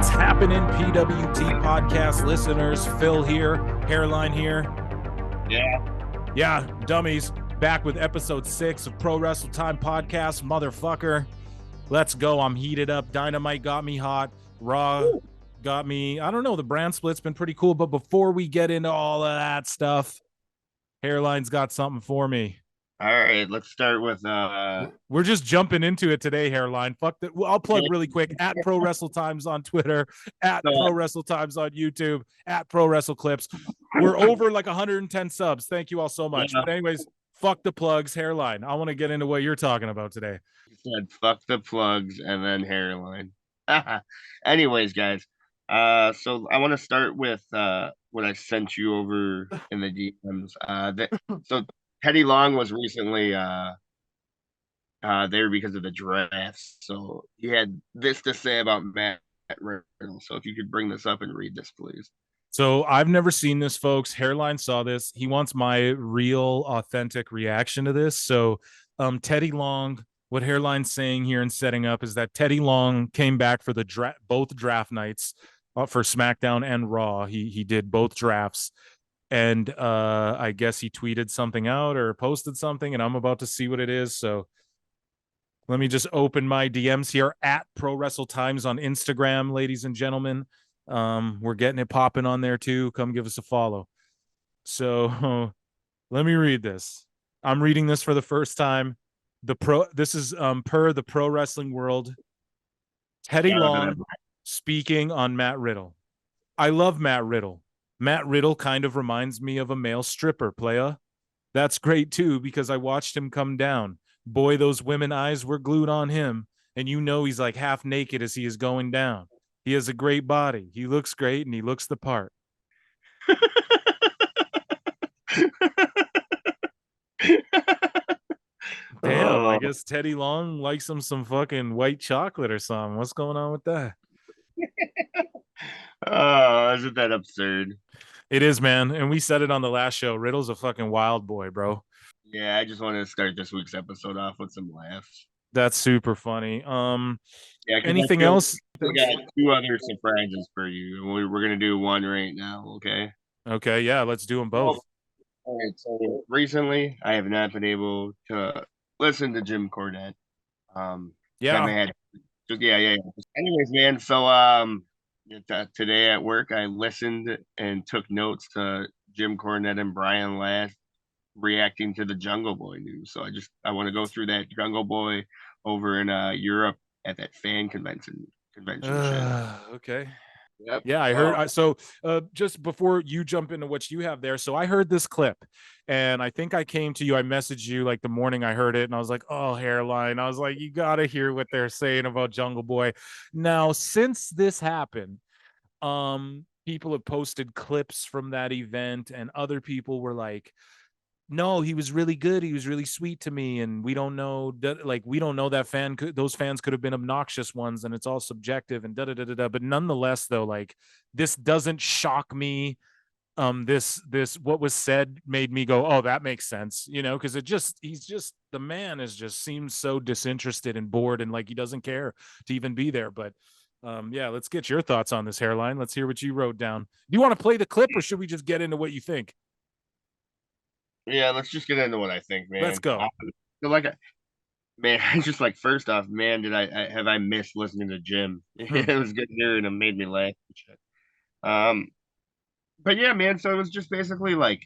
What's happening, PWT Podcast listeners? Phil here, Hairline here. Yeah, dummies. Back with episode 6 of Pro Wrestle Time Podcast, motherfucker. Let's go. I'm heated up. Dynamite got me hot. Raw got me. I don't know. The brand split's been pretty cool. But before we get into all of that stuff, Hairline's got something for me. All right, let's start with We're just jumping into it today, Hairline. Fuck that. I'll plug really quick at Pro Wrestle Times on Twitter, at Pro Wrestle Times on YouTube, at Pro Wrestle Clips. We're over like 110 subs. Thank you all so much. But anyways, fuck the plugs, Hairline. I want to get into what you're talking about today. You said fuck the plugs and then Hairline. Anyways, guys. So I want to start with what I sent you over in the DMs. So Teddy Long was recently there because of the draft. So he had this to say about Matt Riddle. So if you could bring this up and read this, please. So I've never seen this, folks. Hairline saw this. He wants my real, authentic reaction to this. So Teddy Long, what Hairline's saying here and setting up is that Teddy Long came back for the both draft nights for SmackDown and Raw. He did both drafts. And I guess he tweeted something out or posted something, and I'm about to see what it is. So let me just open my DMs here at Pro Wrestle Times on Instagram, ladies and gentlemen. We're getting it popping on there too. Come give us a follow. So let me read this. I'm reading this for the first time. This is per the Pro Wrestling World. Teddy Long speaking on Matt Riddle. I love Matt Riddle. Matt Riddle kind of reminds me of a male stripper, playa. That's great, too, because I watched him come down. Boy, those women eyes were glued on him, and you know he's like half naked as he is going down. He has a great body. He looks great, and he looks the part. Damn, I guess Teddy Long likes him some fucking white chocolate or something. What's going on with that? Oh, isn't that absurd? It is, man. And we said it on the last show. Riddle's a fucking wild boy, bro. Yeah, I just wanted to start this week's episode off with some laughs. That's super funny. Yeah, anything else? We got 2 other surprises for you. We're gonna do one right now, okay? Okay, yeah, let's do them both. All right, so recently I have not been able to listen to Jim Cornette. Yeah. Anyways, man, so today at work I listened and took notes to Jim Cornette and Brian Last reacting to the Jungle Boy news. So I want to go through that Jungle Boy over in Europe at that fan convention shit. Okay. Yep. Yeah, I heard. So just before you jump into what you have there, so I heard this clip, and I think I came to you. I messaged you like the morning I heard it, and I was like, "Oh, Hairline." I was like, "You gotta hear what they're saying about Jungle Boy." Now, since this happened, people have posted clips from that event, and other people were like, no, he was really good. He was really sweet to me. And we don't know that, like, we don't know that those fans could have been obnoxious ones, and it's all subjective and But nonetheless, though, like, this doesn't shock me. This what was said made me go, oh, that makes sense, because the man seems so disinterested and bored, and like he doesn't care to even be there. But yeah, let's get your thoughts on this, Hairline. Let's hear what you wrote down. Do you want to play the clip, or should we just get into what you think? Yeah, let's just get into what I think, man. Let's go. Man, just like, first off, man, did I missed listening to Jim? It was good hearing him, made me laugh and shit. But yeah, man, so it was just basically like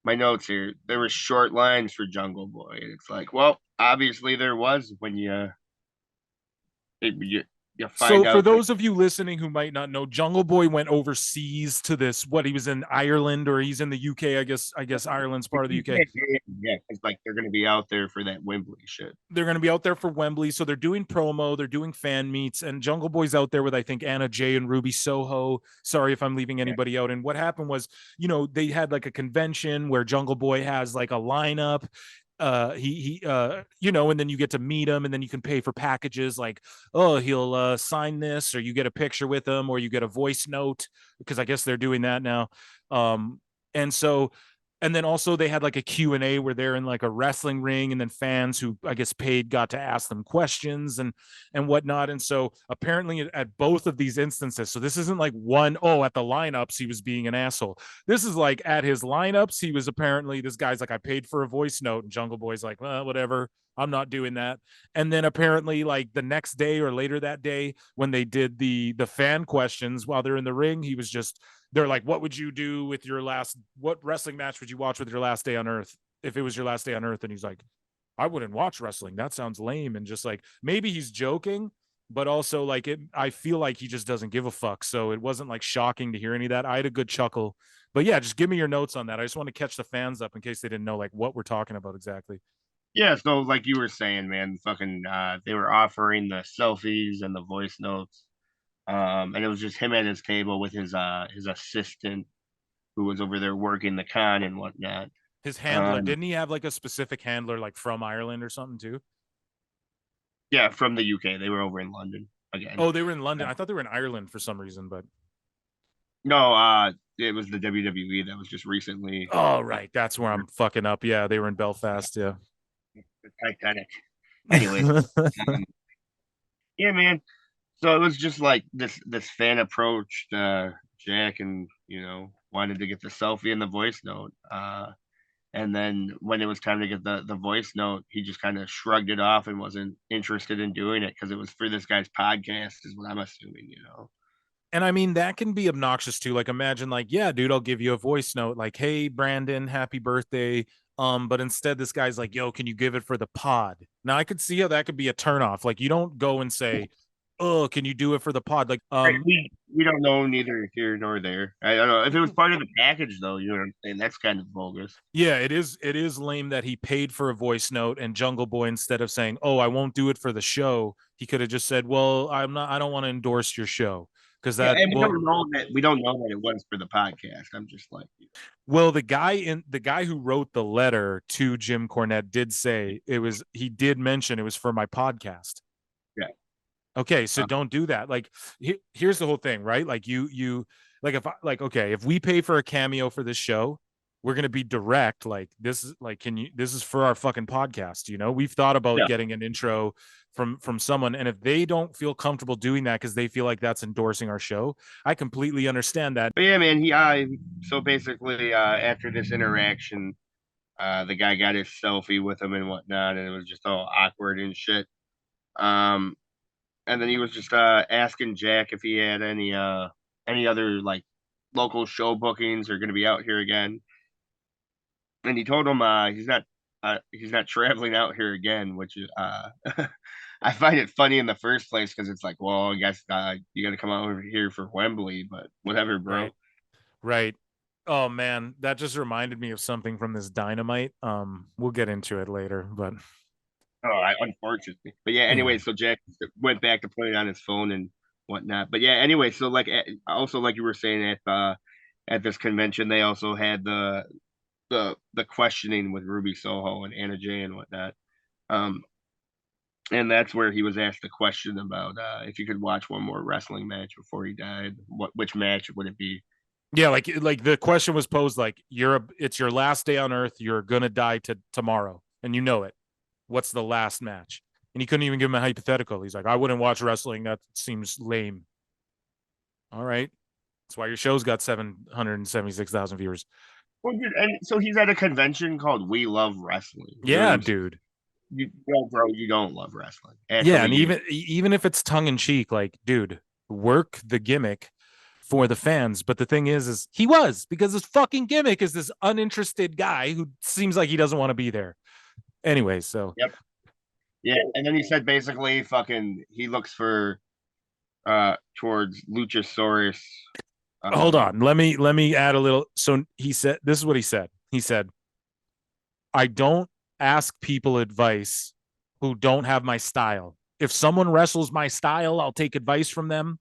my notes here. There were short lines for Jungle Boy. It's like, well, obviously there was when you So for those of you listening who might not know, Jungle Boy went overseas to this. He was in Ireland, or he's in the UK. I guess Ireland's part of the UK. Yeah, it's like they're going to be out there for that Wembley shit. They're going to be out there for Wembley, so they're doing promo, they're doing fan meets, and Jungle Boy's out there with, I think, Anna Jay and Ruby Soho. Sorry if I'm leaving anybody out. And what happened was, they had like a convention where Jungle Boy has like a lineup. And then you get to meet him, and then you can pay for packages like, oh, he'll sign this, or you get a picture with him, or you get a voice note, because I guess they're doing that now. And so and then also they had like a Q&A where they're in like a wrestling ring, and then fans who I guess paid got to ask them questions and whatnot. And so apparently at both of these instances, so this isn't like one, oh, at the lineups he was being an asshole. This is like at his lineups, he was apparently, this guy's like, I paid for a voice note, and Jungle Boy's like, well, whatever, I'm not doing that. And then apparently like the next day or later that day when they did the fan questions while they're in the ring, he was just, they're like, what would you do with your last, what wrestling match would you watch with your last day on earth if it was your last day on earth? And he's like, I wouldn't watch wrestling, that sounds lame. And just like, maybe he's joking, but also like it, I feel like he just doesn't give a fuck. So it wasn't like shocking to hear any of that. I had a good chuckle. But yeah, just give me your notes on that. I just want to catch the fans up in case they didn't know like what we're talking about exactly. Yeah, so like you were saying, man, fucking they were offering the selfies and the voice notes. And it was just him at his table with his assistant who was over there working the con and whatnot. His handler, didn't he have like a specific handler like from Ireland or something too? Yeah, from the UK. They were over in London again. Oh, they were in London. I thought they were in Ireland for some reason, but no, it was the WWE that was just recently. Oh, right. That's where I'm fucking up. Yeah, they were in Belfast. Yeah. The Titanic. Anyways, yeah, man. So it was just like this fan approached Jack and wanted to get the selfie and the voice note. And then when it was time to get the voice note, he just kind of shrugged it off and wasn't interested in doing it because it was for this guy's podcast, is what I'm assuming. And I mean, that can be obnoxious too. Like, imagine, like, yeah, dude, I'll give you a voice note, like, hey, Brandon, happy birthday. But instead, this guy's like, yo, can you give it for the pod? Now, I could see how that could be a turnoff. Like, you don't go and say, oh, can you do it for the pod? Like, we don't know, neither here nor there. I don't know if it was part of the package, though. You know what I'm saying? That's kind of bogus. Yeah, it is. It is lame that he paid for a voice note, and Jungle Boy, instead of saying, oh, I won't do it for the show, he could have just said, well, I don't want to endorse your show. Because that, and we don't know that it was for the podcast. I'm just like, well, the guy who wrote the letter to Jim Cornette did say it was. He did mention it was for my podcast. Yeah. Okay, so don't do that. Like, here's the whole thing, right? Like, you like, okay, if we pay for a cameo for this show, we're gonna be direct. Like, this is like, this is for our fucking podcast. We've thought about getting an intro from someone, and if they don't feel comfortable doing that because they feel like that's endorsing our show, I completely understand that. But yeah, man, so basically after this interaction, the guy got his selfie with him and whatnot, and it was just all awkward and shit. And then he was just asking Jack if he had any other like local show bookings or going to be out here again, and he told him he's not traveling out here again, which is I find it funny in the first place because it's like, well, I guess you got to come out over here for Wembley, but whatever, bro. Right. Oh man, that just reminded me of something from this Dynamite. We'll get into it later, but unfortunately, but yeah. Anyway, so Jack went back to put it on his phone and whatnot. But yeah, anyway, so like also like you were saying at this convention, they also had the questioning with Ruby Soho and Anna Jay and whatnot. And that's where he was asked the question about if you could watch one more wrestling match before he died, which match would it be? Yeah, like the question was posed like, it's your last day on Earth, you're gonna die tomorrow, and you know it. What's the last match? And he couldn't even give him a hypothetical. He's like, I wouldn't watch wrestling. That seems lame. All right, that's why your show's got 776,000 viewers. Well, dude, and so he's at a convention called We Love Wrestling. Yeah, dude. Bro, you don't love wrestling. Yeah, and even if it's tongue in cheek, like, dude, work the gimmick for the fans. But the thing is he was, because his fucking gimmick is this uninterested guy who seems like he doesn't want to be there. Anyway, so yep, yeah, and then he said basically, fucking, he looks for towards Luchasaurus. Hold on, let me add a little. So he said, this is what he said. He said, I don't ask people advice who don't have my style. If someone wrestles my style, I'll take advice from them,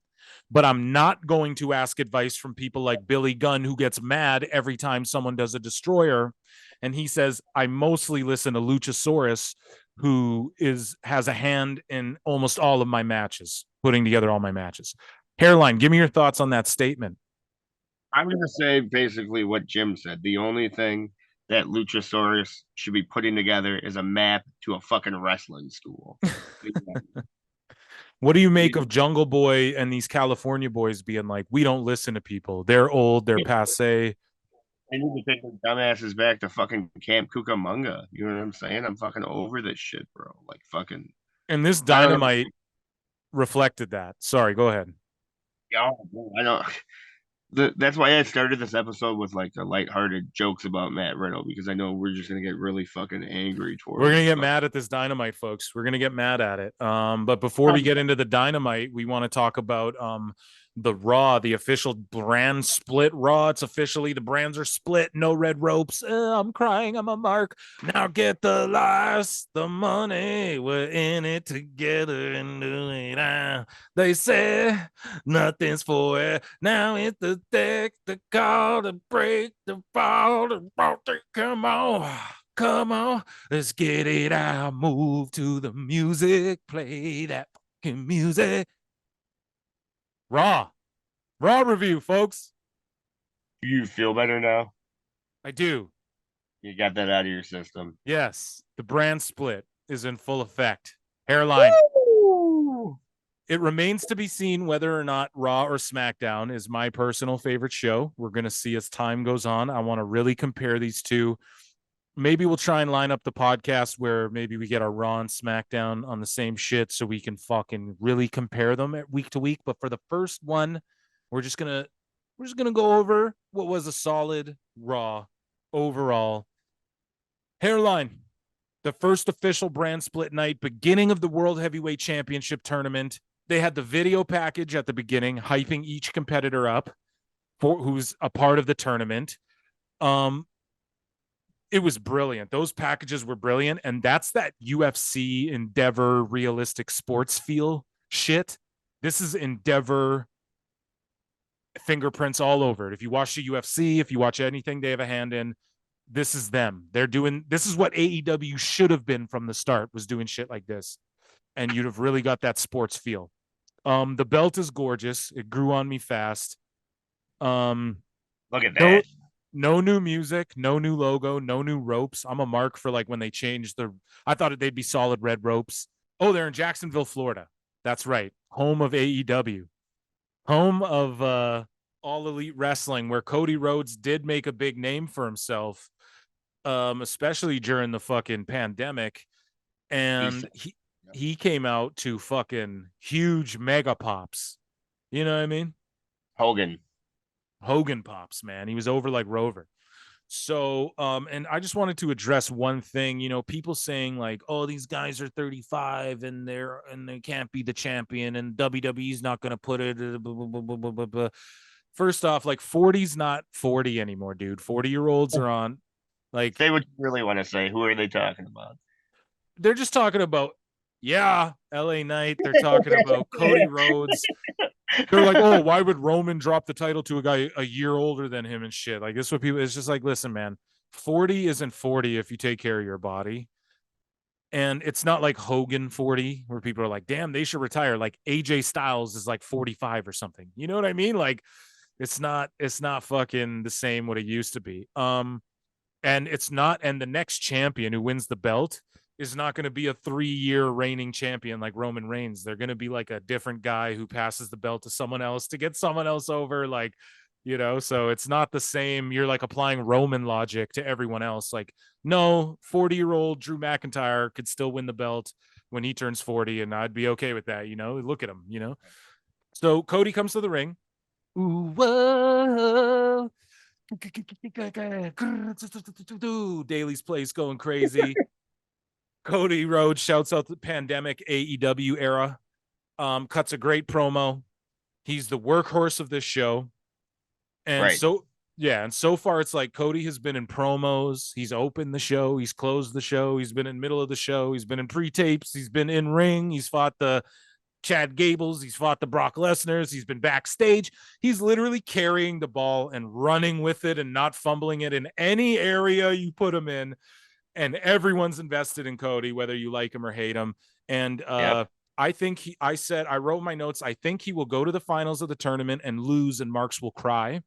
but I'm not going to ask advice from people like Billy Gunn, who gets mad every time someone does a destroyer. And he says, I mostly listen to Luchasaurus, who has a hand in almost all of my matches, putting together all my matches. Hairline, give me your thoughts on that statement. I'm going to say basically what Jim said. The only thing that Luchasaurus should be putting together is a map to a fucking wrestling school. What do you make of Jungle Boy and these California boys being like, we don't listen to people. They're old, they're passe. They need to take their dumbasses back to fucking Camp Cucamonga. You know what I'm saying? I'm fucking over this shit, bro. Like fucking. And this I don't know. Dynamite reflected that. Sorry, go ahead. Yeah, I don't. That's why I started this episode with like the lighthearted jokes about Matt Riddle because I know we're just gonna get really fucking angry We're towards gonna this. get mad at this Dynamite, folks. We're gonna get mad at it. But before we get into the Dynamite, we want to talk about the Raw, the official brand split Raw. It's officially the brands are split. No red ropes. I'm crying. I'm a mark. Now get the lies, the money. We're in it together and do it. They say nothing's for it. Now it's the deck, the call, to break, the fall, the come on. Come on, let's get it out. Move to the music. Play that fucking music. Raw review, folks. You feel better now? I do. You got that out of your system. Yes, the brand split is in full effect. Hairline. Woo! It remains to be seen whether or not Raw or SmackDown is my personal favorite show. We're going to see as time goes on. I want to really compare these two. Maybe we'll try and line up the podcast where maybe we get our Raw and SmackDown on the same shit so we can fucking really compare them week to week. But for the first one, we're just gonna go over what was a solid Raw overall. Hairline, the first official brand split night, beginning of the World Heavyweight Championship tournament. They had the video package at the beginning, hyping each competitor up for who's a part of the tournament. It was brilliant. Those packages were brilliant. And that's that UFC Endeavor realistic sports feel shit. This is Endeavor fingerprints all over it. If you watch the UFC, if you watch anything they have a hand in, this is them. This is what AEW should have been from the start, was doing shit like this. And you'd have really got that sports feel. The belt is gorgeous. It grew on me fast. Look at that. No new music, no new logo, no new ropes. I'm a mark for like when they changed I thought they'd be solid red ropes. Oh, they're in Jacksonville, Florida. That's right. Home of AEW. Home of All Elite Wrestling, where Cody Rhodes did make a big name for himself, especially during the fucking pandemic. And he came out to fucking huge mega pops. You know what I mean? Hogan pops, man. He was over like Rover. So, and I just wanted to address one thing, people saying like, oh, these guys are 35 and they can't be the champion and WWE's not going to put it. Blah, blah, blah, blah, blah. First off, like 40's not 40 anymore, dude. 40-year-olds are on like. Say what you really want to say. Who are they talking about? They're just talking about, LA Knight. They're talking about Cody Rhodes. They're like, oh, why would Roman drop the title to a guy a year older than him and shit? Like, this is what people, it's just like, listen, man, 40 isn't 40 if you take care of your body. And it's not like Hogan 40, where people are like, damn, they should retire. Like AJ Styles is like 45 or something. You know what I mean? Like, it's not fucking the same what it used to be. And it's not, and the next champion who wins the belt is not going to be a 3-year reigning champion like Roman Reigns. They're going to be like a different guy who passes the belt to someone else to get someone else over. Like, so it's not the same. You're like applying Roman logic to everyone else. Like, no, 40-year-old Drew McIntyre could still win the belt when he turns 40. And I'd be okay with that. Look at him, So Cody comes to the ring. Ooh, whoa. Daly's place going crazy. Cody Rhodes shouts out the pandemic AEW era, cuts a great promo. He's the workhorse of this show. And so far it's like Cody has been in promos. He's opened the show. He's closed the show. He's been in middle of the show. He's been in pre-tapes. He's been in ring. He's fought the Chad Gables. He's fought the Brock Lesnars. He's been backstage. He's literally carrying the ball and running with it and not fumbling it in any area you put him in. And everyone's invested in Cody, whether you like him or hate him. And I think I wrote my notes. I think he will go to the finals of the tournament and lose, and Marks will cry.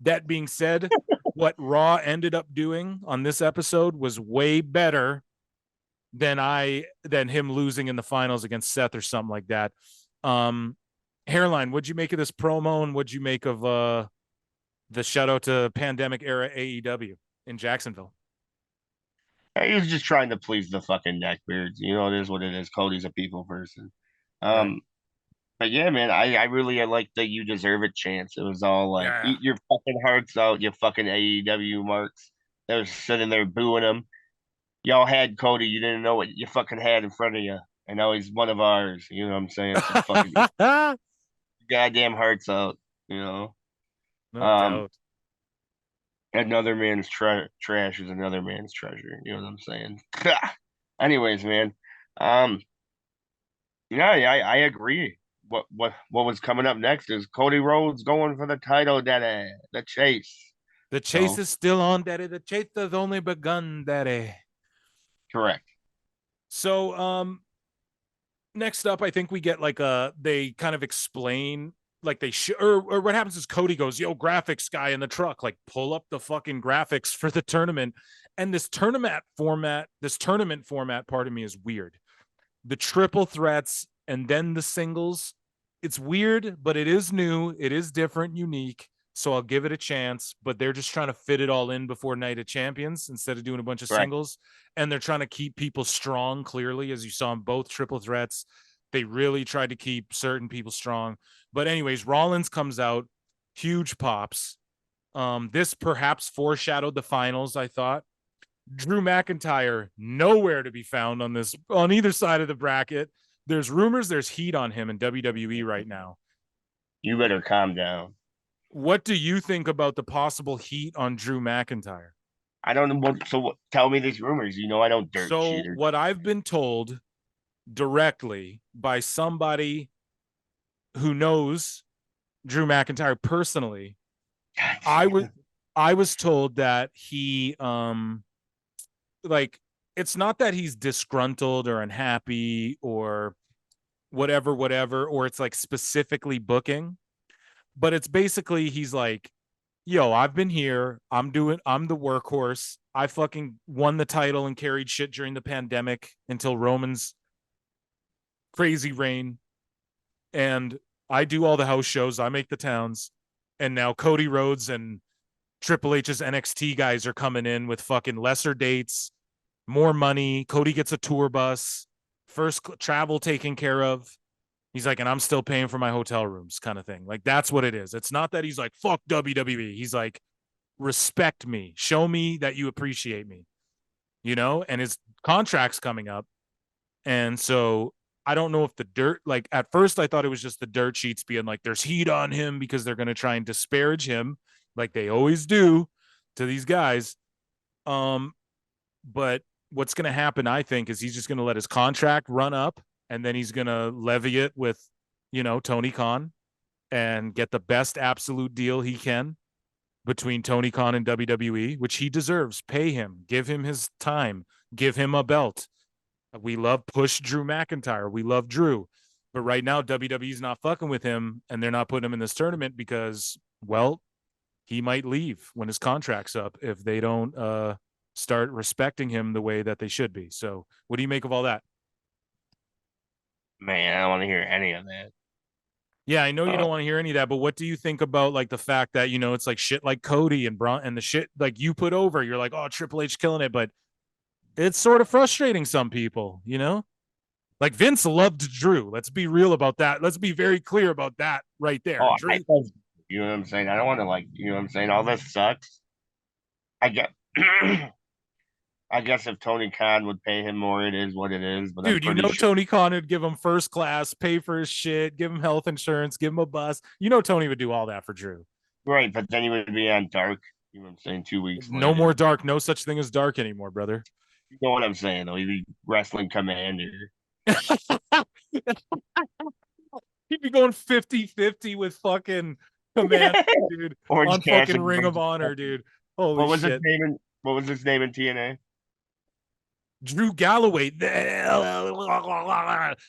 That being said, what Raw ended up doing on this episode was way better than him losing in the finals against Seth or something like that. Hairline, what'd you make of this promo, and what'd you make of the shout out to pandemic era AEW in Jacksonville? He was just trying to please the fucking neckbeards. You know, it is what it is. Cody's a people person. Right. But yeah, man, I really like the "you deserve it" chance. It was all like, Yeah. "Eat your fucking hearts out, you fucking AEW marks." They were sitting there booing him. Y'all had Cody. You didn't know what you fucking had in front of you, and now he's one of ours. You know what I'm saying? So fucking goddamn hearts out. You know. No Um, doubt. another man's trash is another man's treasure. You know what I'm saying? Anyways, man. Um, yeah, I agree. What was coming up next is Cody Rhodes going for the title, daddy, the chase. The chase So is still on, daddy. The chase has only begun, daddy. correct. So next up, I think we get like they kind of explain like or what happens is Cody goes, yo, graphics guy in the truck, like pull up the fucking graphics for the tournament. And this tournament format, part of me is weird. The triple threats and then the singles. It's weird, but it is new. It is different, unique. So I'll give it a chance, but they're just trying to fit it all in before Night of Champions instead of doing a bunch of Correct. singles. And they're trying to keep people strong, clearly, as you saw in both triple threats. They really tried to keep certain people strong. But anyways, Rollins comes out, huge pops. This perhaps foreshadowed the finals, I thought. Drew McIntyre, nowhere to be found on either side of the bracket. There's rumors there's heat on him in WWE right now. You better calm down. What do you think about the possible heat on Drew McIntyre? I don't know what. So tell me these rumors. You know I don't dirt So cheater. what I've been told directly by somebody who knows Drew McIntyre personally, I was told that he like it's not that he's disgruntled or unhappy or whatever, or it's like specifically booking, but it's basically he's like, yo, I've been here. I'm the workhorse. I fucking won the title and carried shit during the pandemic until Roman's crazy reign. And I do all the house shows. I make the towns. And now Cody Rhodes and Triple H's NXT guys are coming in with fucking lesser dates, more money. Cody gets a tour bus, first travel taken care of. He's like, and I'm still paying for my hotel rooms, kind of thing. Like, that's what it is. It's not that he's like, fuck WWE. He's like, respect me, show me that you appreciate me, and his contract's coming up. And so I don't know if like at first I thought it was just the dirt sheets being like, there's heat on him because they're going to try and disparage him like they always do to these guys. But what's going to happen, I think, is he's just going to let his contract run up and then he's going to levy it with, Tony Khan and get the best absolute deal he can between Tony Khan and WWE, which he deserves. Pay him, give him his time, give him a belt. We love push Drew McIntyre. We love Drew. But right now, WWE's not fucking with him and they're not putting him in this tournament because, well, he might leave when his contract's up if they don't start respecting him the way that they should be. So what do you make of all that? Man, I don't want to hear any of that. Yeah, I know you don't want to hear any of that, but what do you think about like the fact that, it's like shit like Cody and Braun and the shit like you put over, you're like, oh, Triple H killing it, but it's sort of frustrating some people, Like Vince loved Drew. Let's be real about that. Let's be very clear about that right there. Oh, Drew, you know what I'm saying? I don't want to you know what I'm saying? All this sucks. I get I guess if Tony Khan would pay him more, it is what it is. But dude, I'm pretty sure. Tony Khan would give him first class, pay for his shit, give him health insurance, give him a bus. Tony would do all that for Drew. Right, but then he would be on Dark. You know what I'm saying? 2 weeks No later. more Dark. No such thing as Dark anymore, brother. You know what I'm saying, though? He'd be wrestling Commander. He'd be going 50-50 with fucking Commander, dude, on fucking Ring of Honor, dude. Holy shit. What was his name in TNA? Drew Galloway.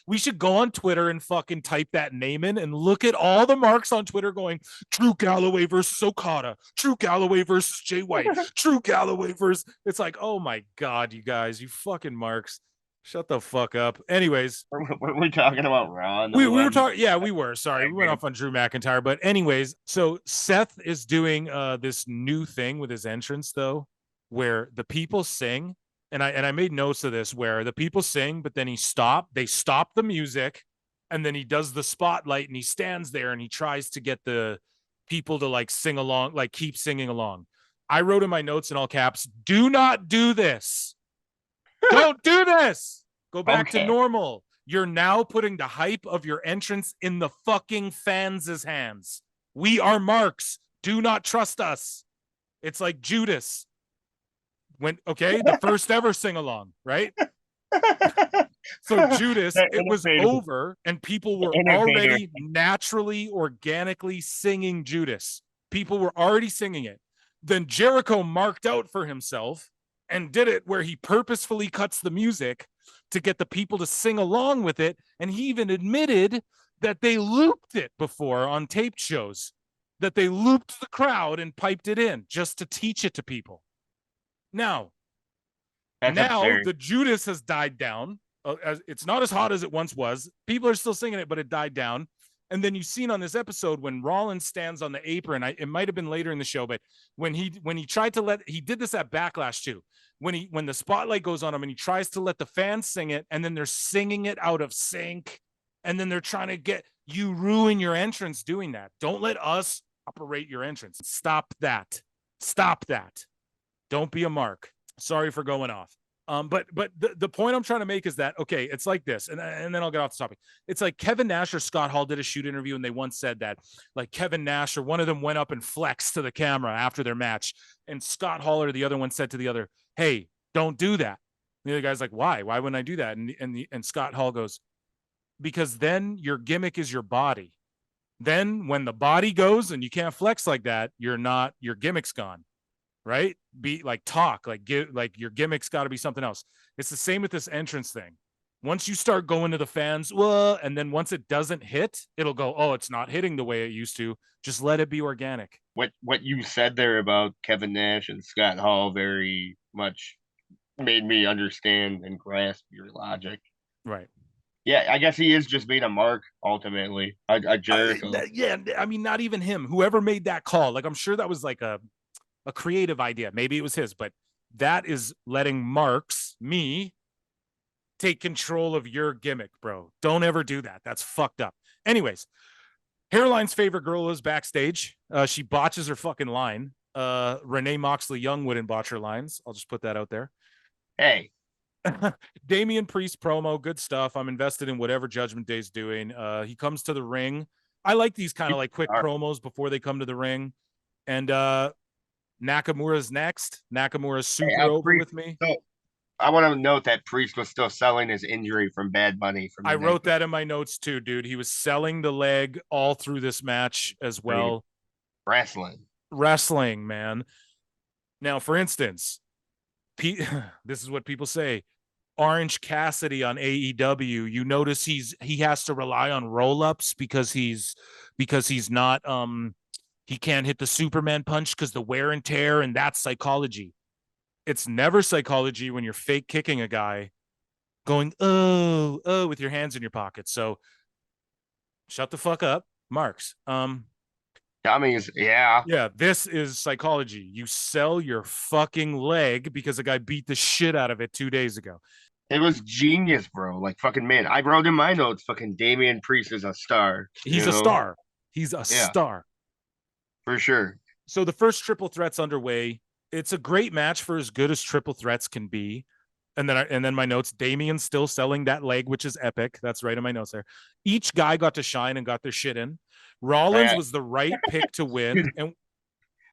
We should go on Twitter and fucking type that name in and look at all the marks on Twitter going Drew Galloway versus Okada, Drew Galloway versus Jay White, Drew Galloway versus. It's like, oh my God, you guys, you fucking marks. Shut the fuck up. Anyways, were we talking about Raw? We were talking. Yeah, we were. Sorry, we went off on Drew McIntyre. But anyways, so Seth is doing this new thing with his entrance though, where the people sing. And I made notes of this where the people sing, but then they stop the music, and then he does the spotlight and he stands there and he tries to get the people to like sing along, like keep singing along. I wrote in my notes in all caps, do not do this. Don't do this. Go back to normal. You're now putting the hype of your entrance in the fucking fans' hands. We are marks. Do not trust us. It's like Judas. The first ever sing along, right? So Judas, it was over and people were already naturally, organically singing Judas. People were already singing it. Then Jericho marked out for himself and did it where he purposefully cuts the music to get the people to sing along with it. And he even admitted that they looped it before on taped shows, that they looped the crowd and piped it in just to teach it to people. Now the Judas has died down. It's not as hot as it once was. People are still singing it, but it died down. And then you've seen on this episode when Rollins stands on the apron, it might have been later in the show, but when he tried to he did this at Backlash too. When the spotlight goes on him and he tries to let the fans sing it, and then they're singing it out of sync, and then they're trying to get you ruin your entrance doing that. Don't let us operate your entrance. Stop that. Don't be a mark. Sorry for going off. But the point I'm trying to make is that, okay, it's like this, and then I'll get off the topic. It's like Kevin Nash or Scott Hall did a shoot interview, and they once said that, like, Kevin Nash or one of them went up and flexed to the camera after their match, and Scott Hall or the other one said to the other, "Hey, don't do that." And the other guy's like, "Why? Why wouldn't I do that?" And Scott Hall goes, "Because then your gimmick is your body. Then when the body goes and you can't flex like that, your gimmick's gone." Right? Be like talk, like your gimmick's got to be something else. It's the same with this entrance thing. Once you start going to the fans, well, and then once it doesn't hit, it'll go, oh, it's not hitting the way it used to. Just let it be organic. What you said there about Kevin Nash and Scott Hall very much made me understand and grasp your logic. Right. Yeah, I guess he is just being a mark ultimately. A jerk. Yeah, I mean, not even him. Whoever made that call, like, I'm sure that was like a creative idea. Maybe it was his, but that is letting marks, me, take control of your gimmick, bro. Don't ever do that. That's fucked up. Anyways, Hairline's favorite girl is backstage. She botches her fucking line. Renee Moxley Young wouldn't botch her lines. I'll just put that out there. Hey. Damian Priest promo, good stuff. I'm invested in whatever Judgment Day's doing. He comes to the ring. I like these kind of like quick promos before they come to the ring. And Nakamura's next. Nakamura's super over with me. So, I want to note that Priest was still selling his injury from Bad Bunny. I wrote that in my notes too, dude. He was selling the leg all through this match as well. Wrestling, man. Now, for instance, this is what people say. Orange Cassidy on AEW. You notice he has to rely on roll-ups because he's not he can't hit the Superman punch because the wear and tear, and that's psychology. It's never psychology when you're fake kicking a guy going, oh, with your hands in your pockets. So shut the fuck up, Marks. Dummies, yeah. Yeah, this is psychology. You sell your fucking leg because a guy beat the shit out of it 2 days ago. It was genius, bro. Like, fucking man. I wrote in my notes, fucking Damian Priest is a star. He's a star. He's a star. For sure. So the first triple threat's underway. It's a great match for as good as triple threats can be. And then my notes, Damian's still selling that leg, which is epic. That's right in my notes there. Each guy got to shine and got their shit in. Rollins was the right pick to win. And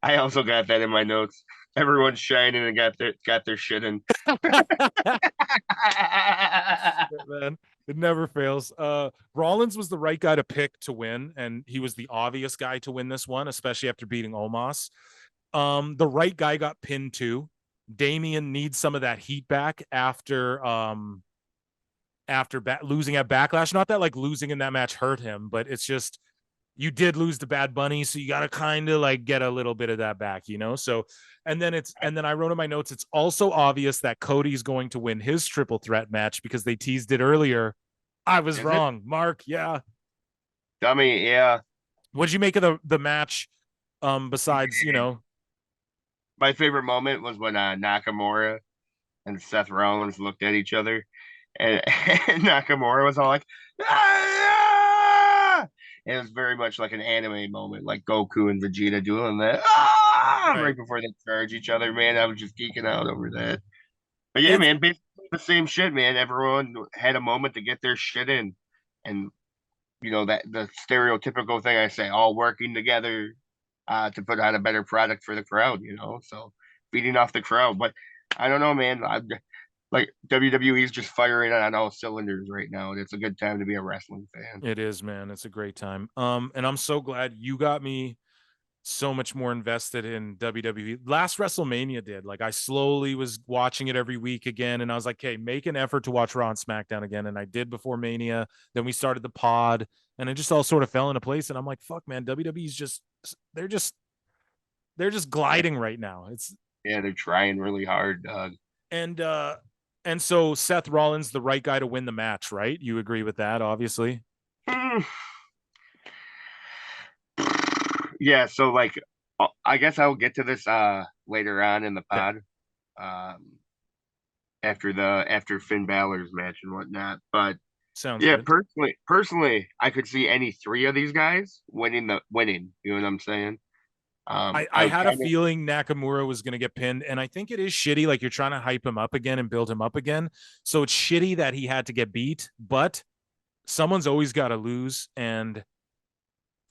I also got that in my notes. Everyone's shining and got their shit in. Man, it never fails. Rollins was the right guy to pick to win, and he was the obvious guy to win this one, especially after beating Omos. The right guy got pinned too. Damian needs some of that heat back after losing at Backlash. Not that like losing in that match hurt him, but it's just you did lose to Bad Bunny, so you got to kind of like get a little bit of that back, you know? So, and then I wrote in my notes, it's also obvious that Cody's going to win his triple threat match because they teased it earlier. I was wrong, Mark. Yeah. Dummy, yeah. What'd you make of the match? Besides, My favorite moment was when Nakamura and Seth Rollins looked at each other, and, and Nakamura was all like, ah! It was very much like an anime moment, like Goku and Vegeta doing that right before they charge each other. Man, I was just geeking out over that. But yeah, man, basically the same shit, man. Everyone had a moment to get their shit in, and that the stereotypical thing I say, all working together to put out a better product for the crowd. So feeding off the crowd. But I don't know, man. Like WWE is just firing on all cylinders right now, and it's a good time to be a wrestling fan. It is, man. It's a great time. And I'm so glad you got me so much more invested in WWE. Last WrestleMania did. Like I slowly was watching it every week again, and I was like, "Hey, make an effort to watch Raw and SmackDown again." And I did before Mania. Then we started the pod, and it just all sort of fell into place. And I'm like, "Fuck, man, WWE's they're just gliding right now." They're trying really hard, Doug. And so Seth Rollins, the right guy to win the match, right? You agree with that, obviously. Yeah, so like I guess I'll get to this later on in the pod. After Finn Balor's match and whatnot. But sounds good. Personally, I could see any three of these guys winning. You know what I'm saying? I had a feeling Nakamura was going to get pinned, and I think it is shitty. Like you're trying to hype him up again and build him up again. So it's shitty that he had to get beat, but someone's always got to lose. And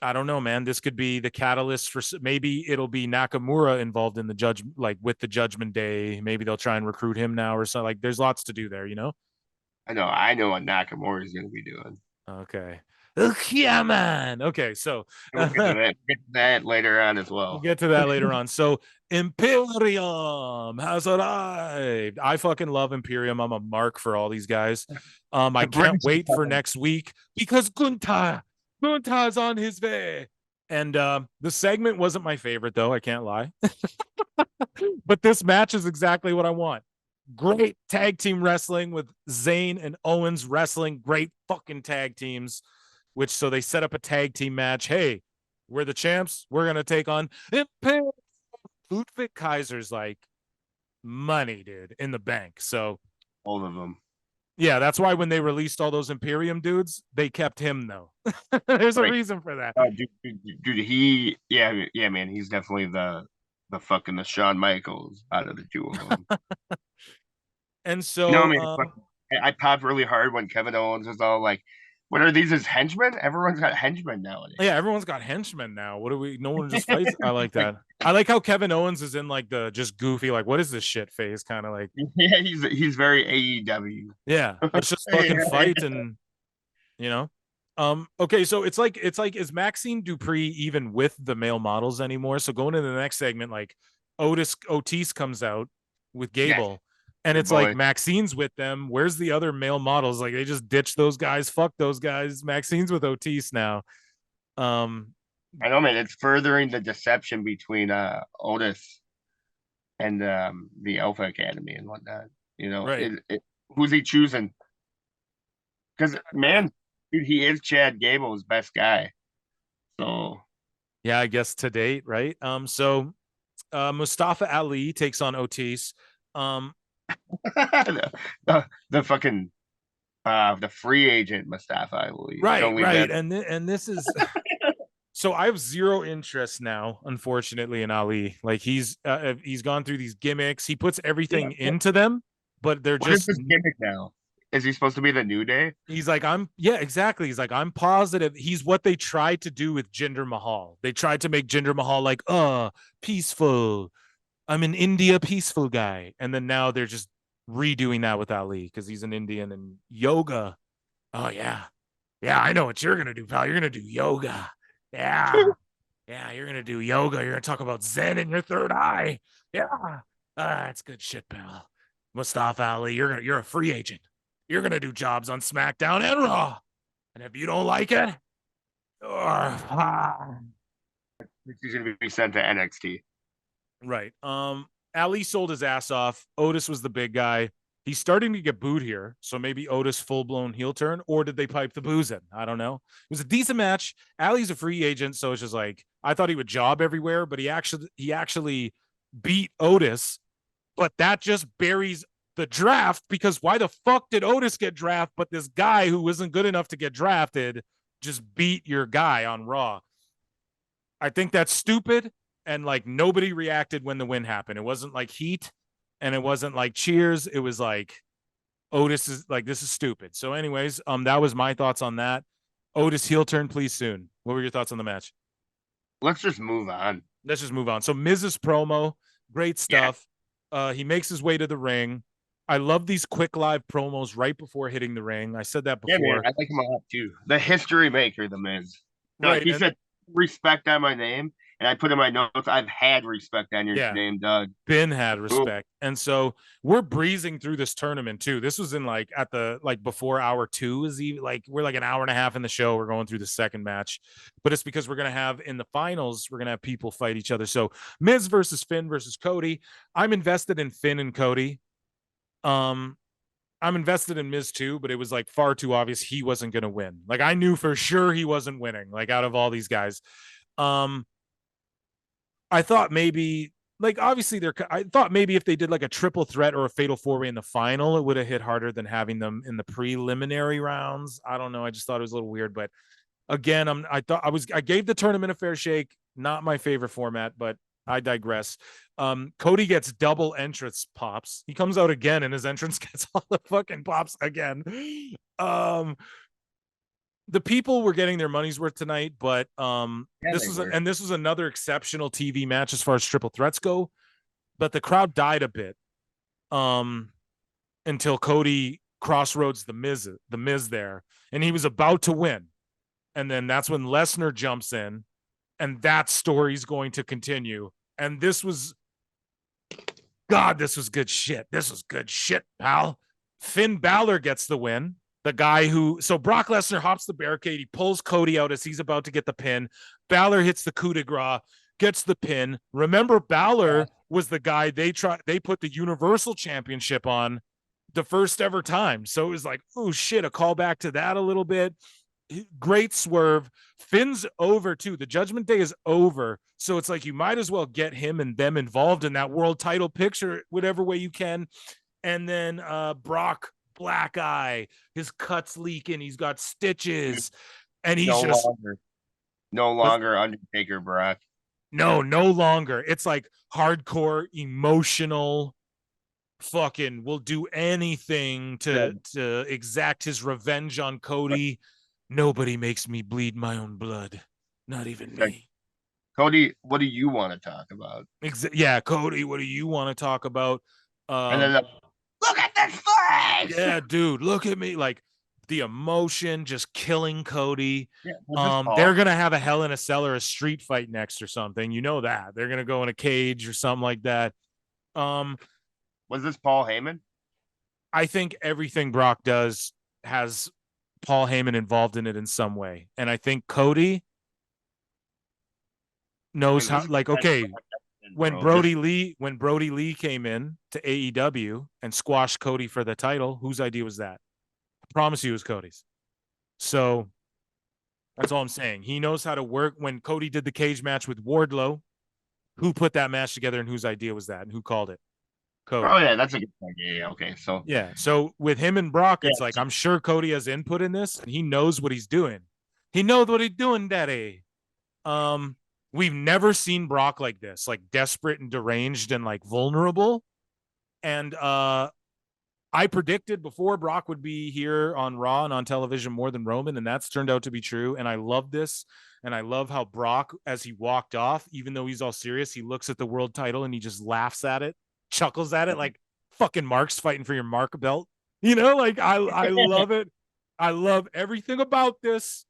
I don't know, man. This could be the catalyst for maybe it'll be Nakamura involved in the with the Judgment Day. Maybe they'll try and recruit him now or something. Like there's lots to do there, I know what Nakamura is going to be doing. Okay. Yeah, man. Okay, so we'll get to that later on as well. We'll get to that later on. So Imperium has arrived. I fucking love Imperium. I'm a mark for all these guys. I can't wait for next week because Gunther's on his way. And the segment wasn't my favorite, though. I can't lie. But this match is exactly what I want. Great tag team wrestling with Zayn and Owens wrestling. Great fucking tag teams. So they set up a tag team match. Hey, we're the champs. We're going to take on Imperium. Ludwig Kaiser's like money, dude, in the bank. So all of them. Yeah, that's why when they released all those Imperium dudes, they kept him though. There's a reason for that. Dude, man, he's definitely the fucking the Shawn Michaels out of the two of them. And so, I popped really hard when Kevin Owens was all like, "What are these as henchmen? Everyone's got henchmen nowadays." Yeah, everyone's got henchmen now. What do we? No one just fights. I like that. I like how Kevin Owens is in like the just goofy, like, what is this shit phase? Kind of like, yeah, he's very AEW. Yeah, let's just fucking fight and Okay, so it's like is Maxine Dupree even with the male models anymore? So going to the next segment, like Otis comes out with Gable. Yes. And it's like Maxine's with them. Where's the other male models? Like they just ditched those guys. Fuck those guys. Maxine's with Otis now. I know, man. It's furthering the deception between Otis and the Alpha Academy and whatnot. Right. Who's he choosing? Because man, dude, he is Chad Gable's best guy. So yeah, I guess to date, right? So Mustafa Ali takes on Otis. The fucking the free agent Mustafa Ali. Right. And this is so I have zero interest now, unfortunately, in Ali. Like he's gone through these gimmicks. He puts everything into them, but they're just his gimmick now. Is he supposed to be the New Day? He's like, exactly. He's like, I'm positive. He's what they tried to do with Jinder Mahal. They tried to make Jinder Mahal like, peaceful. I'm an India peaceful guy. And then now they're just redoing that with Ali because he's an Indian and yoga. Oh, yeah. Yeah, I know what you're going to do, pal. You're going to do yoga. Yeah. Yeah, you're going to do yoga. You're going to talk about Zen in your third eye. Yeah. That's good shit, pal. Mustafa Ali, you're a free agent. You're gonna do jobs on SmackDown and Raw, and if you don't like it, He's going to be sent to NXT. right. Ali sold his ass off. Otis was the big guy. He's starting to get booed here, so maybe Otis full-blown heel turn, or did they pipe the booze in? I don't know. It was a decent match. Ali's a free agent, so it's just like I thought he would job everywhere, but he actually beat Otis, but that just buries the draft because why the fuck did Otis get drafted, but this guy who wasn't good enough to get drafted just beat your guy on Raw? I think that's stupid, and like nobody reacted when the win happened. It wasn't like heat, and it wasn't like cheers. It was like Otis is like, this is stupid. So, anyways, that was my thoughts on that. Otis heel turn, please soon. What were your thoughts on the match? Let's just move on. Let's just move on. So Miz's promo, great stuff. Yeah. He makes his way to the ring. I love these quick live promos right before hitting the ring. I said that before. Yeah, man, I like him a lot too. The history maker, the Miz. No, right. He said respect on my name, and I put in my notes, I've had respect on your name, Doug. Been had respect. Ooh. And so we're breezing through this tournament too. This was in like at the like before hour 2 is even like we're like an hour and a half in the show. We're going through the second match, but it's because we're gonna have in the finals, we're gonna have people fight each other. So Miz versus Finn versus Cody. I'm invested in Finn and Cody. I'm invested in Miz too, but it was like far too obvious he wasn't going to win. Like I knew for sure he wasn't winning, like out of all these guys. I thought maybe like obviously I thought maybe if they did like a triple threat or a fatal 4-way in the final, it would have hit harder than having them in the preliminary rounds. I don't know. I just thought it was a little weird, but again, I gave the tournament a fair shake. Not my favorite format, but I digress. Cody gets double entrance pops. He comes out again and his entrance gets all the fucking pops again. The people were getting their money's worth tonight, but this was another exceptional TV match as far as triple threats go. But the crowd died a bit until Cody crossroads the Miz there, and he was about to win. And then that's when Lesnar jumps in, and that story's going to continue. And this was good shit. This was good shit, pal. Finn Balor gets the win. The guy so Brock Lesnar hops the barricade. He pulls Cody out as he's about to get the pin. Balor hits the coup de grace, gets the pin. Remember, Balor was the guy they put the Universal Championship on the first ever time. So it was like, oh shit, a callback to that a little bit. Great swerve. Finn's over too. The Judgment Day is over. So it's like you might as well get him and them involved in that world title picture, whatever way you can. And then Brock, black eye, his cuts leaking, he's got stitches, and he's no longer Undertaker Brock. No longer. It's like hardcore, emotional, fucking will do anything to exact his revenge on Cody. Nobody makes me bleed my own blood. Not even me. Cody, what do you want to talk about? Cody, what do you want to talk about? And then look at this face! Yeah, dude, look at me. Like the emotion just killing Cody. Yeah, they're going to have a Hell in a Cell or a street fight next or something. You know that. They're going to go in a cage or something like that. Was this Paul Heyman? I think everything Brock does has Paul Heyman involved in it in some way. And I think Cody knows how, like, okay, when Brody Lee came in to AEW and squashed Cody for the title, whose idea was that? I promise you it was Cody's. So that's all I'm saying. He knows how to work. When Cody did the cage match with Wardlow, who put that match together and whose idea was that and who called it? Cody. Oh yeah, that's a good idea. Yeah, okay. So with him and Brock, it's like I'm sure Cody has input in this and he knows what he's doing. He knows what he's doing, daddy. We've never seen Brock like this, like desperate and deranged and like vulnerable. And I predicted before Brock would be here on Raw and on television more than Roman, and that's turned out to be true. And I love this. And I love how Brock, as he walked off, even though he's all serious, he looks at the world title and he just laughs at it, chuckles at it like fucking Mark's fighting for your Mark belt. You know, like I love it. I love everything about this.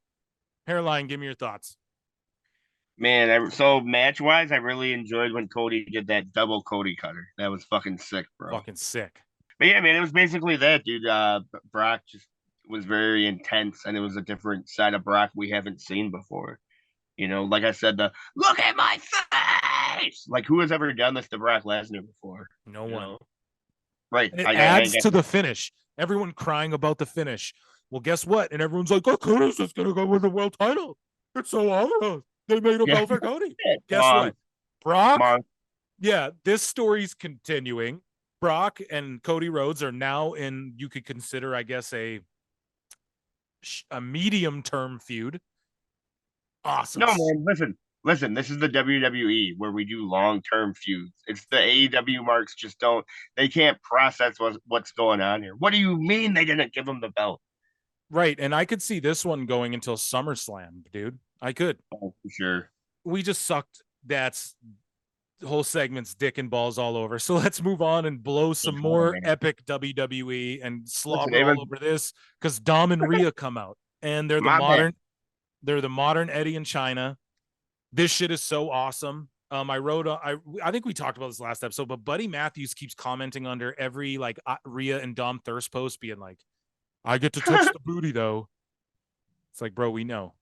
Hairline, give me your thoughts. Man, so match wise, I really enjoyed when Cody did that double Cody cutter. That was fucking sick, bro. Fucking sick. But yeah, man, it was basically that, dude. Brock just was very intense, and it was a different side of Brock we haven't seen before. Like I said, the look at my face. Like, who has ever done this to Brock Lesnar before? No You one. know, right? And it adds to the finish. Everyone crying about the finish. Well, guess what? And everyone's like, "Oh, Cody's just gonna go with the world title. It's so obvious. They made a belt for Cody." Guess what? Brock. Yeah, this story's continuing. Brock and Cody Rhodes are now in, you could consider, I guess, a medium term feud. Awesome. No, man, listen. This is the WWE where we do long term feuds. It's the AEW marks they can't process what's going on here. What do you mean they didn't give him the belt? Right, and I could see this one going until SummerSlam, dude. I could. Oh, for sure. We just sucked. That's the whole segment's dick and balls all over. So let's move on and blow some more epic WWE and slobber all over this, because Dom and Rhea come out and they're the modern Eddie and China. This shit is so awesome. I think we talked about this last episode, but Buddy Matthews keeps commenting under every like Rhea and Dom thirst post, being like, "I get to touch the booty though." It's like, bro, we know.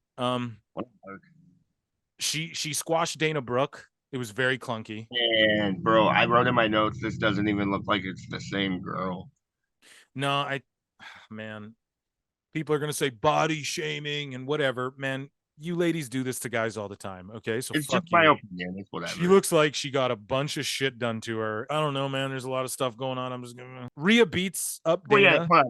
She squashed Dana Brooke. It was very clunky. And bro, I wrote in my notes, this doesn't even look like it's the same girl. No, man, people are gonna say body shaming and whatever. Man, you ladies do this to guys all the time. Okay, so it's fuck just you. my opinion. It's whatever. She looks like she got a bunch of shit done to her. I don't know, man. There's a lot of stuff going on. I'm just gonna. Rhea beats up Dana. Yeah,